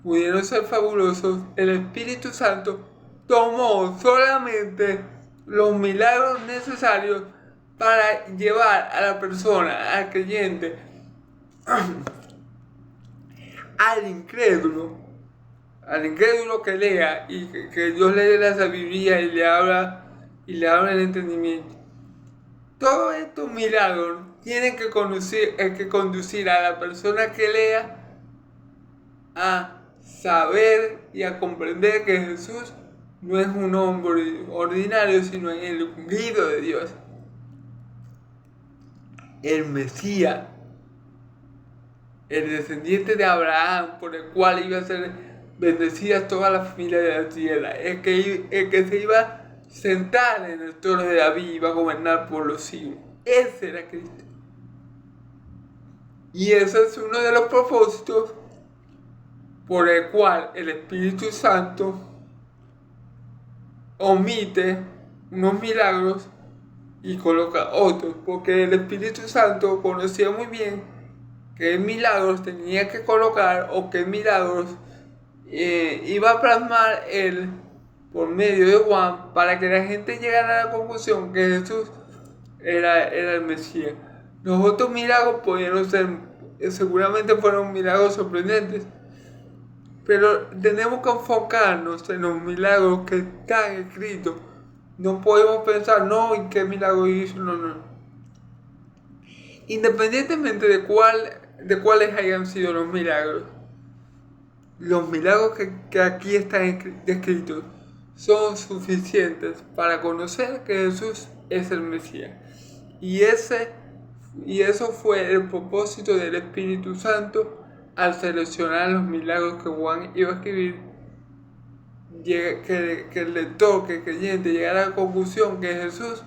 S1: pudieron ser fabulosos, el Espíritu Santo tomó solamente los milagros necesarios para llevar a la persona, al creyente, al incrédulo que lea y que Dios le dé la sabiduría y le abra el entendimiento. Todos estos milagros tienen que conducir a la persona que lea a saber y a comprender que Jesús no es un hombre ordinario, sino el ungido de Dios, el Mesías, el descendiente de Abraham, por el cual iba a ser bendecida toda la familia de la tierra, el que se iba a sentar en el trono de David y iba a gobernar por los siglos. Ese era Cristo. Y ese es uno de los propósitos por el cual el Espíritu Santo omite unos milagros y coloca otros, porque el Espíritu Santo conocía muy bien qué milagros tenía que colocar o qué milagros iba a plasmar él por medio de Juan para que la gente llegara a la conclusión que Jesús era el Mesías. Los otros milagros pudieron ser, seguramente fueron milagros sorprendentes, Pero tenemos que enfocarnos en los milagros que están escritos. No podemos pensar, no, ¿en qué milagro hizo? No, no. Independientemente de cuáles hayan sido los milagros que aquí están descritos son suficientes para conocer que Jesús es el Mesías. Y eso fue el propósito del Espíritu Santo al seleccionar los milagros que Juan iba a escribir, que el lector, que el creyente llegara a la conclusión que Jesús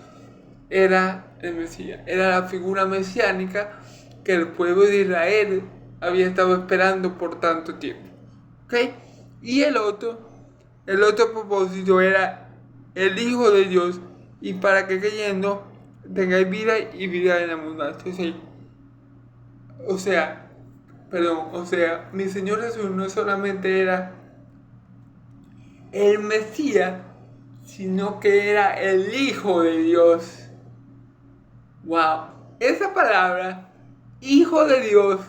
S1: era el Mesías, era la figura mesiánica que el pueblo de Israel había estado esperando por tanto tiempo. ¿Okay? Y el otro propósito era el Hijo de Dios, y para que creyendo tengáis vida y vida en abundancia. O sea, mi Señor Jesús no solamente era el Mesías, sino que era el Hijo de Dios. Wow, esa palabra, Hijo de Dios,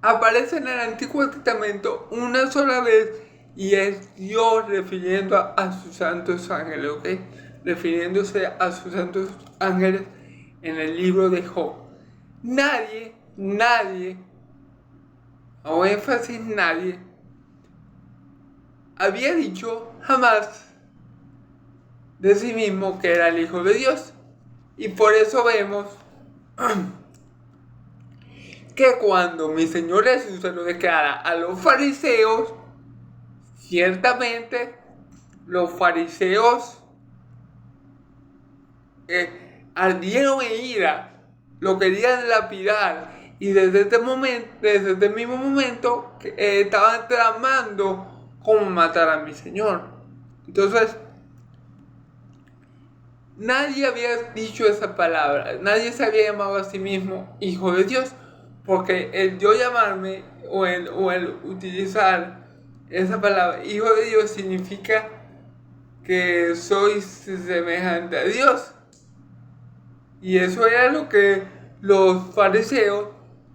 S1: aparece en el Antiguo Testamento una sola vez, y es Dios refiriendo a sus santos ángeles, ¿ok? Refiriéndose a sus santos ángeles en el libro de Job. Nadie, o énfasis nadie, había dicho jamás de sí mismo que era el Hijo de Dios. Y por eso vemos que cuando mi Señor Jesús se lo declara a los fariseos, ciertamente los fariseos ardieron en ira, lo querían lapidar, y desde este mismo momento estaban tramando cómo matar a mi Señor. Entonces, nadie había dicho esa palabra, nadie se había llamado a sí mismo Hijo de Dios, porque el yo llamarme o el utilizar esa palabra Hijo de Dios significa que soy semejante a Dios. Y eso era lo que los fariseos,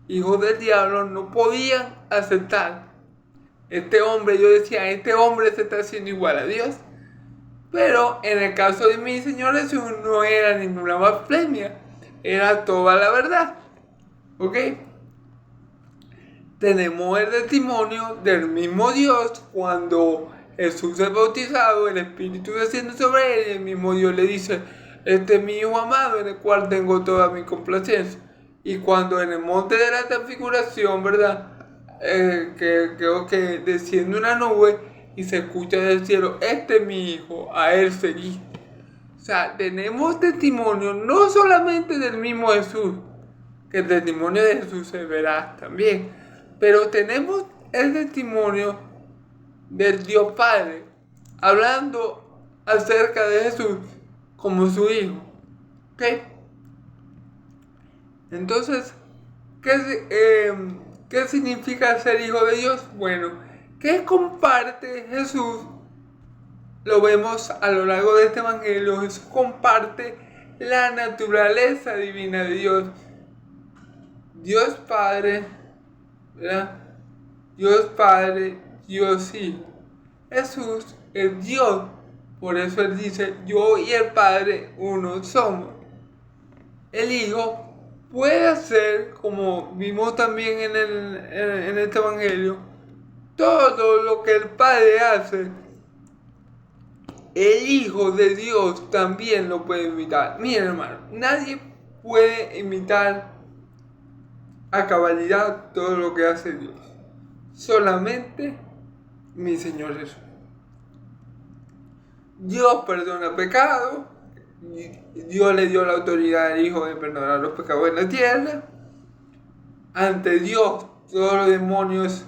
S1: hijos del diablo, no podían aceptar. Yo decía, este hombre se está haciendo igual a Dios. Pero en el caso de mi Señor Jesús no era ninguna blasfemia, era toda la verdad. ¿Ok? Tenemos el testimonio del mismo Dios cuando Jesús es bautizado, el Espíritu desciende sobre él y el mismo Dios le dice, este es mi Hijo amado en el cual tengo toda mi complacencia. Y cuando en el monte de la transfiguración, ¿verdad? Que desciende una nube y se escucha del cielo, este es mi Hijo, a él seguí. O sea, tenemos testimonio no solamente del mismo Jesús, que el testimonio de Jesús es veraz también, pero tenemos el testimonio del Dios Padre hablando acerca de Jesús como su Hijo. ¿Ok? Entonces, ¿qué significa ser hijo de Dios? Bueno, ¿qué comparte Jesús? Lo vemos a lo largo de este evangelio. Jesús comparte la naturaleza divina de Dios. Dios Padre, ¿verdad? Dios Padre, Dios Hijo. Jesús es Dios. Por eso Él dice, yo y el Padre uno somos. El Hijo puede hacer, como vimos también en este evangelio, todo lo que el Padre hace. El Hijo de Dios también lo puede imitar. Miren, hermano, nadie puede imitar a cabalidad todo lo que hace Dios. Solamente mi Señor Jesús. Dios perdona pecados. Dios le dio la autoridad al Hijo de perdonar los pecados en la tierra. Ante Dios, todos los demonios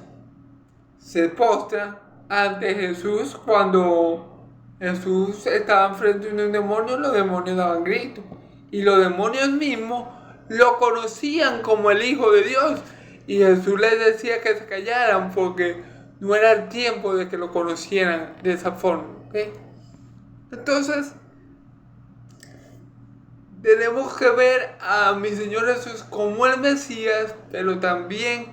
S1: se postran ante Jesús. Cuando Jesús estaba enfrente de un demonio, los demonios daban gritos. Y los demonios mismos lo conocían como el Hijo de Dios. Y Jesús les decía que se callaran porque no era el tiempo de que lo conocieran de esa forma. ¿Okay? Entonces, tenemos que ver a mi Señor Jesús como el Mesías, pero también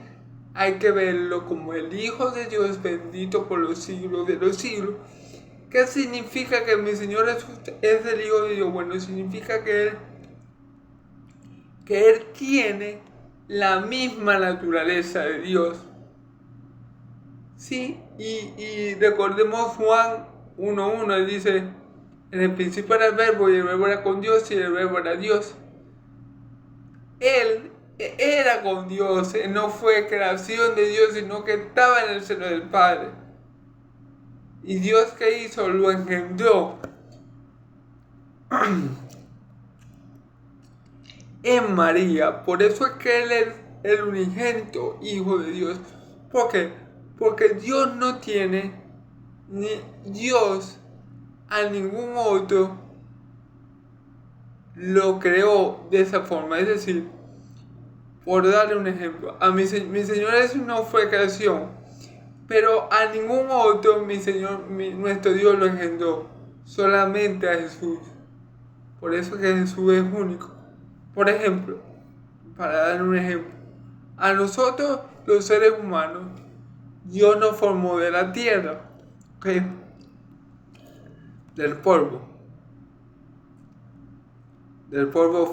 S1: hay que verlo como el Hijo de Dios bendito por los siglos de los siglos. ¿Qué significa que mi Señor Jesús es el Hijo de Dios? Bueno, significa que Él tiene la misma naturaleza de Dios. Sí, y recordemos Juan 1:1, él dice, en el principio era el verbo y el verbo era con Dios y el verbo era Dios. Él era con Dios, él no fue creación de Dios, sino que estaba en el seno del Padre. Y Dios, ¿qué hizo? Lo engendró en María. Por eso es que Él es el unigénito Hijo de Dios. ¿Por qué? Porque Dios no tiene ni Dios a ningún otro lo creó de esa forma. Es decir, por darle un ejemplo, a mi Señor Jesús no fue creación, pero a ningún otro nuestro Dios lo engendró, solamente a Jesús. Por eso que Jesús es único. Por ejemplo, para dar un ejemplo, a nosotros los seres humanos, Dios nos formó de la tierra, ¿okay? Del polvo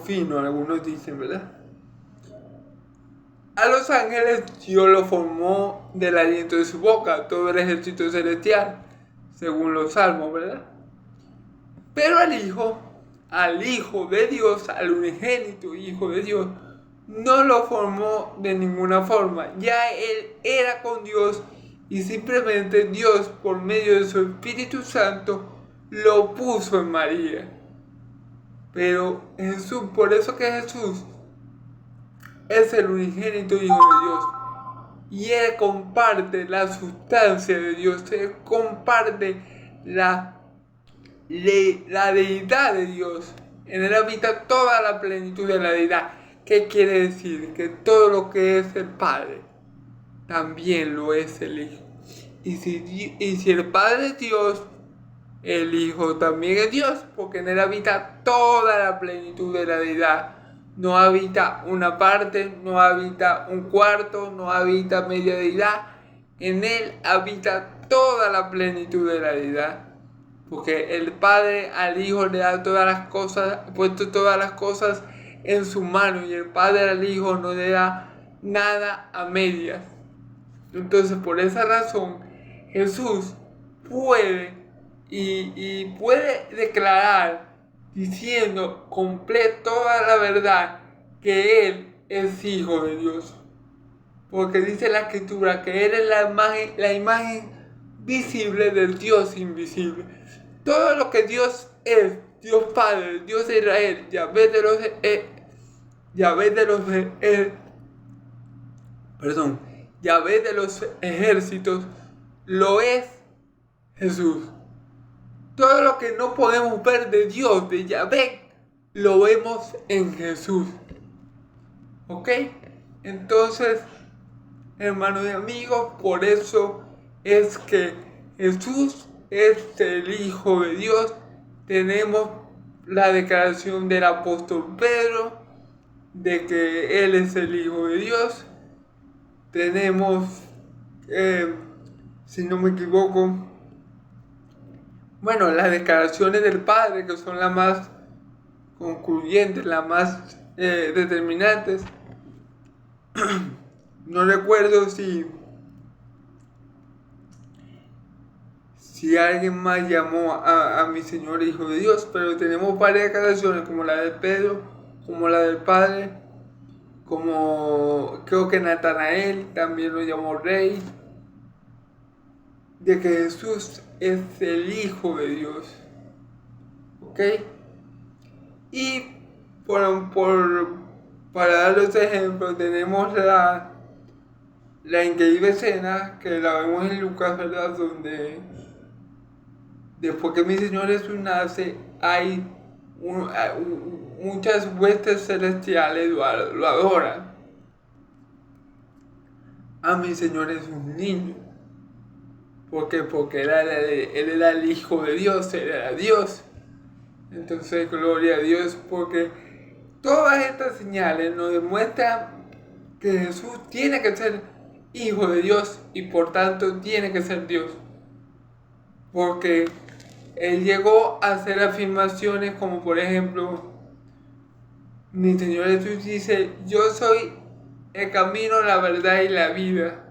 S1: fino, algunos dicen, ¿verdad? A los ángeles Dios los formó del aliento de su boca, todo el ejército celestial, según los salmos, ¿verdad? Pero al Hijo de Dios, al unigénito Hijo de Dios, no lo formó de ninguna forma. Ya Él era con Dios y simplemente Dios, por medio de su Espíritu Santo, lo puso en María. Pero Jesús, por eso que Jesús es el unigénito Hijo de Dios. Y Él comparte la sustancia de Dios. Él comparte la deidad de Dios. En Él habita toda la plenitud de la deidad. ¿Qué quiere decir? Que todo lo que es el Padre también lo es el Hijo. Y si el Padre es Dios, el Hijo también es Dios, porque en Él habita toda la plenitud de la deidad. No habita una parte, no habita un cuarto, no habita media deidad. En Él habita toda la plenitud de la deidad. Porque el Padre al Hijo le da todas las cosas, ha puesto todas las cosas en su mano. Y el Padre al Hijo no le da nada a medias. Entonces, por esa razón, Jesús puede puede declarar, diciendo completo toda la verdad, que Él es Hijo de Dios. Porque dice la Escritura que Él es la imagen visible del Dios invisible. Todo lo que Dios es, Dios Padre, Dios de Israel, Yahvé de los ejércitos, lo es Jesús. Todo lo que no podemos ver de Dios, de Yahvé, lo vemos en Jesús. ¿Ok? Entonces, hermanos y amigos, por eso es que Jesús es el Hijo de Dios. Tenemos la declaración del apóstol Pedro de que Él es el Hijo de Dios. Tenemos, si no me equivoco, las declaraciones del Padre, que son las más concluyentes, las más determinantes. No recuerdo si alguien más llamó a mi Señor Hijo de Dios, pero tenemos varias declaraciones, como la de Pedro, como la del Padre, como creo que Natanael también lo llamó Rey, de que Jesús es el Hijo de Dios. ¿Ok? Y para dar los ejemplos, tenemos la increíble escena que la vemos en Lucas, ¿verdad? Donde después que mi Señor Jesús nace, hay muchas huestes celestiales lo adoran. A mi Señor es un niño. ¿Por qué? Porque él era el Hijo de Dios, Él era Dios. Entonces, gloria a Dios, porque todas estas señales nos demuestran que Jesús tiene que ser hijo de Dios y por tanto tiene que ser Dios. Porque Él llegó a hacer afirmaciones como por ejemplo, mi Señor Jesús dice, yo soy el camino, la verdad y la vida.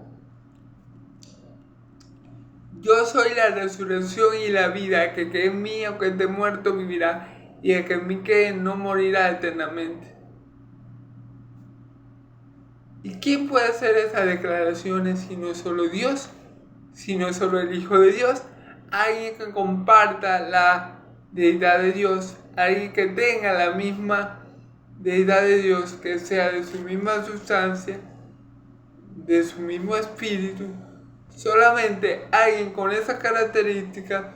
S1: Yo soy la resurrección y la vida, el que cree en mí, aunque esté muerto, vivirá, y el que en mí cree no morirá eternamente. ¿Y quién puede hacer esas declaraciones si no solo Dios? Si no solo el Hijo de Dios, alguien que comparta la deidad de Dios, alguien que tenga la misma deidad de Dios, que sea de su misma sustancia, de su mismo espíritu. Solamente alguien con esas características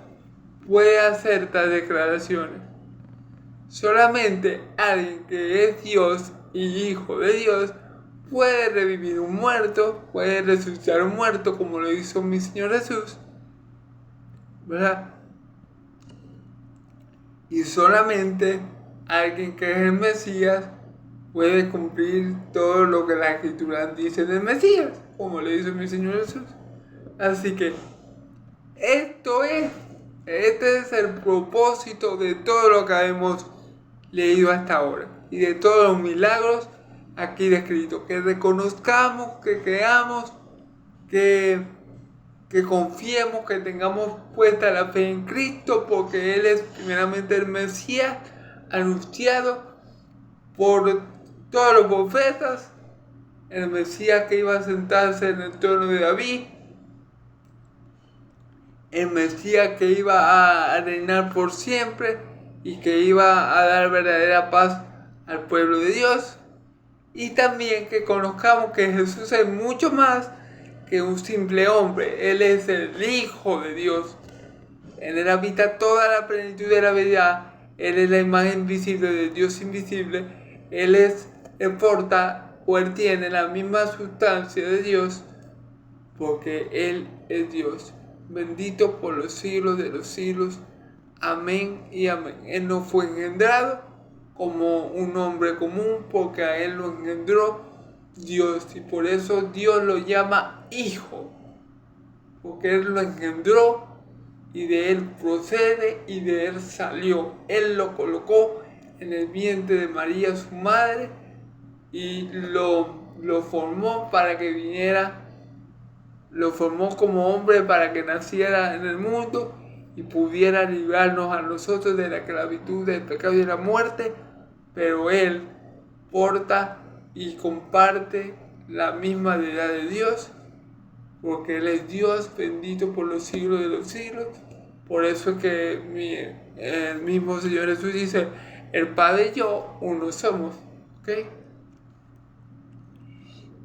S1: puede hacer estas declaraciones. Solamente alguien que es Dios y Hijo de Dios puede revivir un muerto, puede resucitar un muerto como lo hizo mi Señor Jesús, ¿verdad? Y solamente alguien que es el Mesías puede cumplir todo lo que la Escritura dice del Mesías, como lo hizo mi Señor Jesús. Así que este es el propósito de todo lo que hemos leído hasta ahora y de todos los milagros aquí descritos, que reconozcamos, que creamos, que confiemos, que tengamos puesta la fe en Cristo, porque Él es primeramente el Mesías anunciado por todos los profetas, el Mesías que iba a sentarse en el trono de David, el Mesías que iba a reinar por siempre y que iba a dar verdadera paz al pueblo de Dios. Y también que conozcamos que Jesús es mucho más que un simple hombre. Él es el Hijo de Dios. En Él habita toda la plenitud de la verdad. Él es la imagen visible de Dios invisible. Él tiene la misma sustancia de Dios, porque Él es Dios. Bendito por los siglos de los siglos. Amén y amén. Él no fue engendrado como un hombre común, porque a Él lo engendró Dios, y por eso Dios lo llama Hijo, porque Él lo engendró y de Él procede y de Él salió. Él lo colocó en el vientre de María su madre y lo formó para que viniera, lo formó como hombre para que naciera en el mundo y pudiera librarnos a nosotros de la esclavitud, del pecado y de la muerte. Pero Él porta y comparte la misma deidad de Dios, porque Él es Dios, bendito por los siglos de los siglos. Por eso es que el mismo Señor Jesús dice, el Padre y yo uno somos, ¿ok?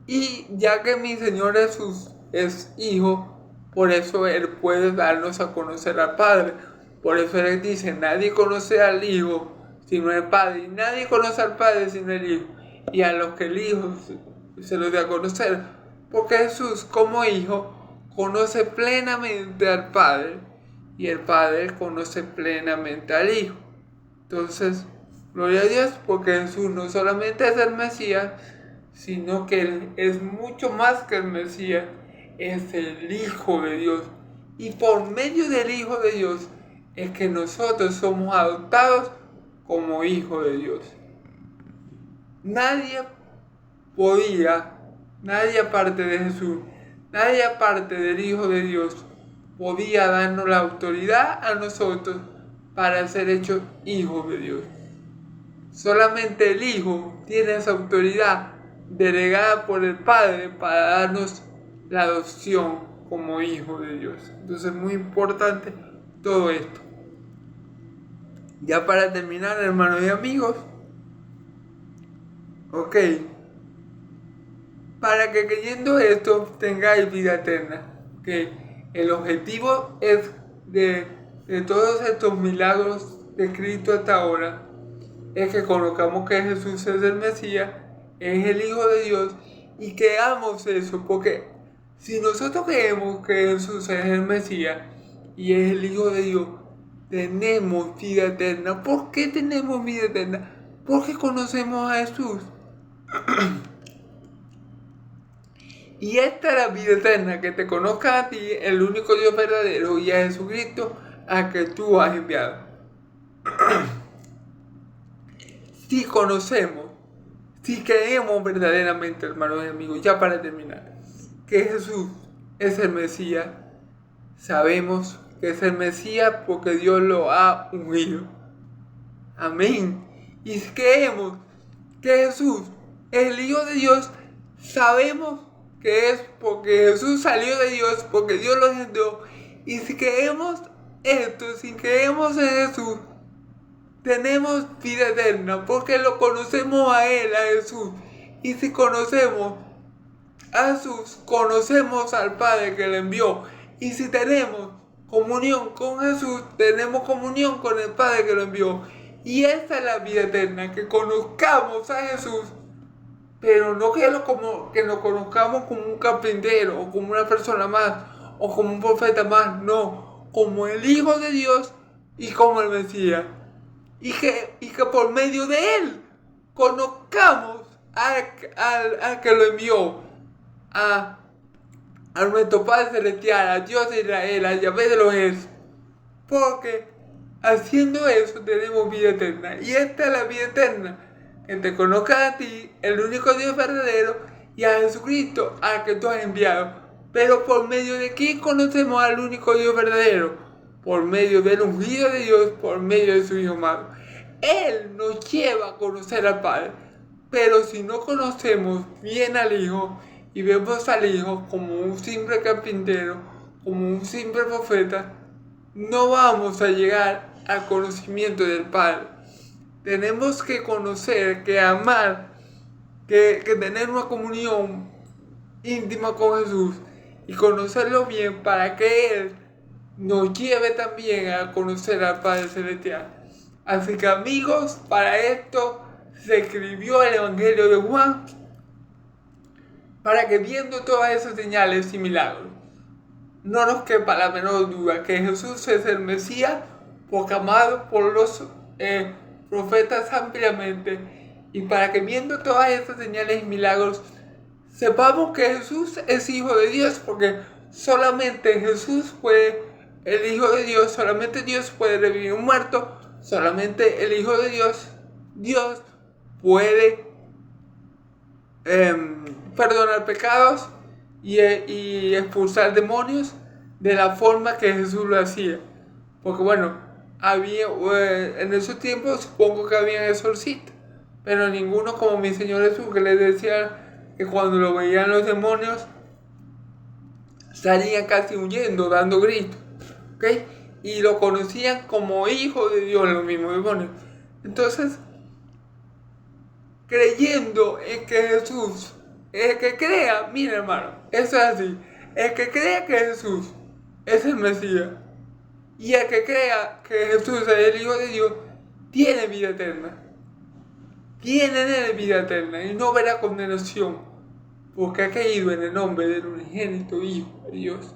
S1: Y ya que mi Señor Jesús es Hijo, por eso Él puede darnos a conocer al Padre. Por eso Él dice, nadie conoce al Hijo sino el Padre, y nadie conoce al Padre sino el Hijo, y a los que el Hijo se los dé a conocer, porque Jesús como Hijo conoce plenamente al Padre, y el Padre conoce plenamente al Hijo. Entonces, gloria a Dios, porque Jesús no solamente es el Mesías, sino que Él es mucho más que el Mesías, es el Hijo de Dios, y por medio del Hijo de Dios es que nosotros somos adoptados como hijo de Dios. Nadie aparte de Jesús, nadie aparte del Hijo de Dios podía darnos la autoridad a nosotros para ser hechos hijos de Dios. Solamente el Hijo tiene esa autoridad delegada por el Padre para darnos la adopción como hijo de Dios. Entonces es muy importante todo esto. Ya para terminar, hermanos y amigos, ok, para que creyendo esto tengáis vida eterna, que el objetivo es de todos estos milagros descritos hasta ahora, es que conozcamos que Jesús es el Mesías, es el Hijo de Dios, y creamos eso, porque si nosotros creemos que Jesús es el Mesías y es el Hijo de Dios, tenemos vida eterna. ¿Por qué tenemos vida eterna? Porque conocemos a Jesús. Y esta es la vida eterna, que te conozcan a ti, el único Dios verdadero, y a Jesucristo, a que tú has enviado. Si conocemos, si creemos verdaderamente, hermanos y amigos, ya para terminar, que Jesús es el Mesías, sabemos que es el Mesías porque Dios lo ha ungido. Amén. Y si creemos que Jesús es el Hijo de Dios, sabemos que es porque Jesús salió de Dios, porque Dios lo engendró. Y si creemos esto, si creemos en Jesús, tenemos vida eterna, porque lo conocemos a Él, a Jesús. Y si conocemos a Jesús, conocemos al Padre que le envió. Y si tenemos comunión con Jesús, tenemos comunión con el Padre que lo envió. Y esa es la vida eterna, que conozcamos a Jesús, pero no que lo conozcamos como un carpintero, o como una persona más, o como un profeta más, no, como el Hijo de Dios y como el Mesías. Y que por medio de Él conozcamos al que lo envió, a nuestro Padre Celestial, a Dios de Israel, a Yahvé de los ejércitos. Porque haciendo eso tenemos vida eterna. Y esta es la vida eterna, que te conozca a ti, el único Dios verdadero, y a Jesucristo, al que tú has enviado. Pero por medio de quién conocemos al único Dios verdadero, por medio del ungido de Dios, por medio de su Hijo amado. Él nos lleva a conocer al Padre. Pero si no conocemos bien al Hijo y vemos al Hijo como un simple carpintero, como un simple profeta, no vamos a llegar al conocimiento del Padre. Tenemos que conocer, que amar, que tener una comunión íntima con Jesús y conocerlo bien para que Él nos lleve también a conocer al Padre Celestial. Así que amigos, para esto se escribió el Evangelio de Juan, para que viendo todas esas señales y milagros, no nos quepa la menor duda que Jesús es el Mesías, proclamado por los profetas ampliamente, y para que viendo todas esas señales y milagros, sepamos que Jesús es Hijo de Dios, porque solamente Jesús puede, el Hijo de Dios, solamente Dios puede revivir un muerto, solamente el Hijo de Dios, Dios puede perdonar pecados y expulsar demonios de la forma que Jesús lo hacía. Porque bueno, había en esos tiempos supongo que había exorcistas, pero ninguno como mi Señor Jesús, que les decía que cuando lo veían los demonios salían casi huyendo, dando gritos, ¿ok? Y lo conocían como Hijo de Dios, los mismos demonios. Entonces, creyendo en que Jesús, el que crea, mira hermano, eso es así, el que crea que Jesús es el Mesías, y el que crea que Jesús es el Hijo de Dios, tiene vida eterna. Tiene en él vida eterna y no verá condenación, porque ha creído en el nombre del unigénito Hijo de Dios,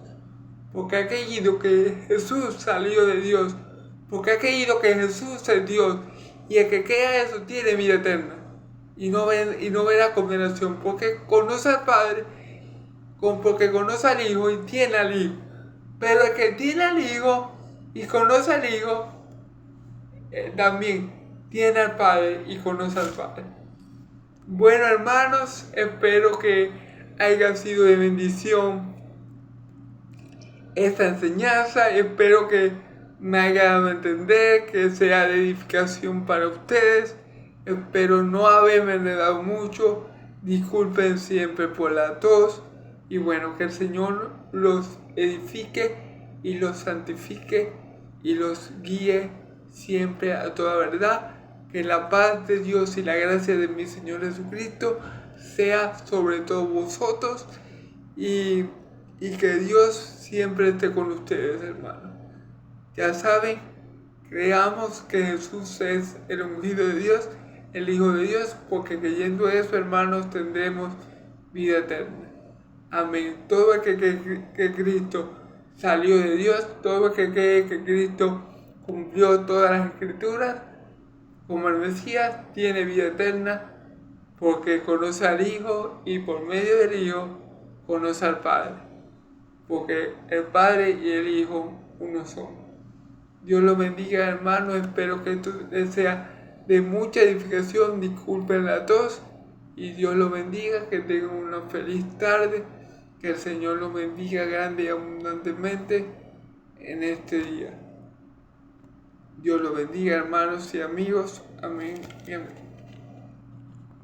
S1: porque ha creído que Jesús salió de Dios, porque ha creído que Jesús es Dios, y el que crea eso tiene vida eterna y no verá condenación, porque conoce al Padre, porque conoce al Hijo y tiene al Hijo. Pero el que tiene al Hijo y conoce al Hijo, también tiene al Padre y conoce al Padre. Bueno hermanos, espero que haya sido de bendición esta enseñanza, espero que me haya dado a entender, que sea de edificación para ustedes. Espero no haberme enredado mucho, disculpen siempre por la tos, y bueno, que el Señor los edifique y los santifique y los guíe siempre a toda verdad. Que la paz de Dios y la gracia de mi Señor Jesucristo sea sobre todos vosotros, y que Dios siempre esté con ustedes, hermanos. Ya saben, creamos que Jesús es el ungido de Dios, el Hijo de Dios, porque creyendo eso, hermanos, tendremos vida eterna. Amén. Todo el que cree que Cristo salió de Dios, todo el que cree que Cristo cumplió todas las Escrituras, como el Mesías, tiene vida eterna, porque conoce al Hijo y por medio del Hijo conoce al Padre, porque el Padre y el Hijo uno son. Dios los bendiga, hermanos. Espero que esto les sea de mucha edificación. Disculpen la tos y Dios los bendiga. Que tengan una feliz tarde. Que el Señor los bendiga grande y abundantemente en este día. Dios los bendiga, hermanos y amigos. Amén y amén.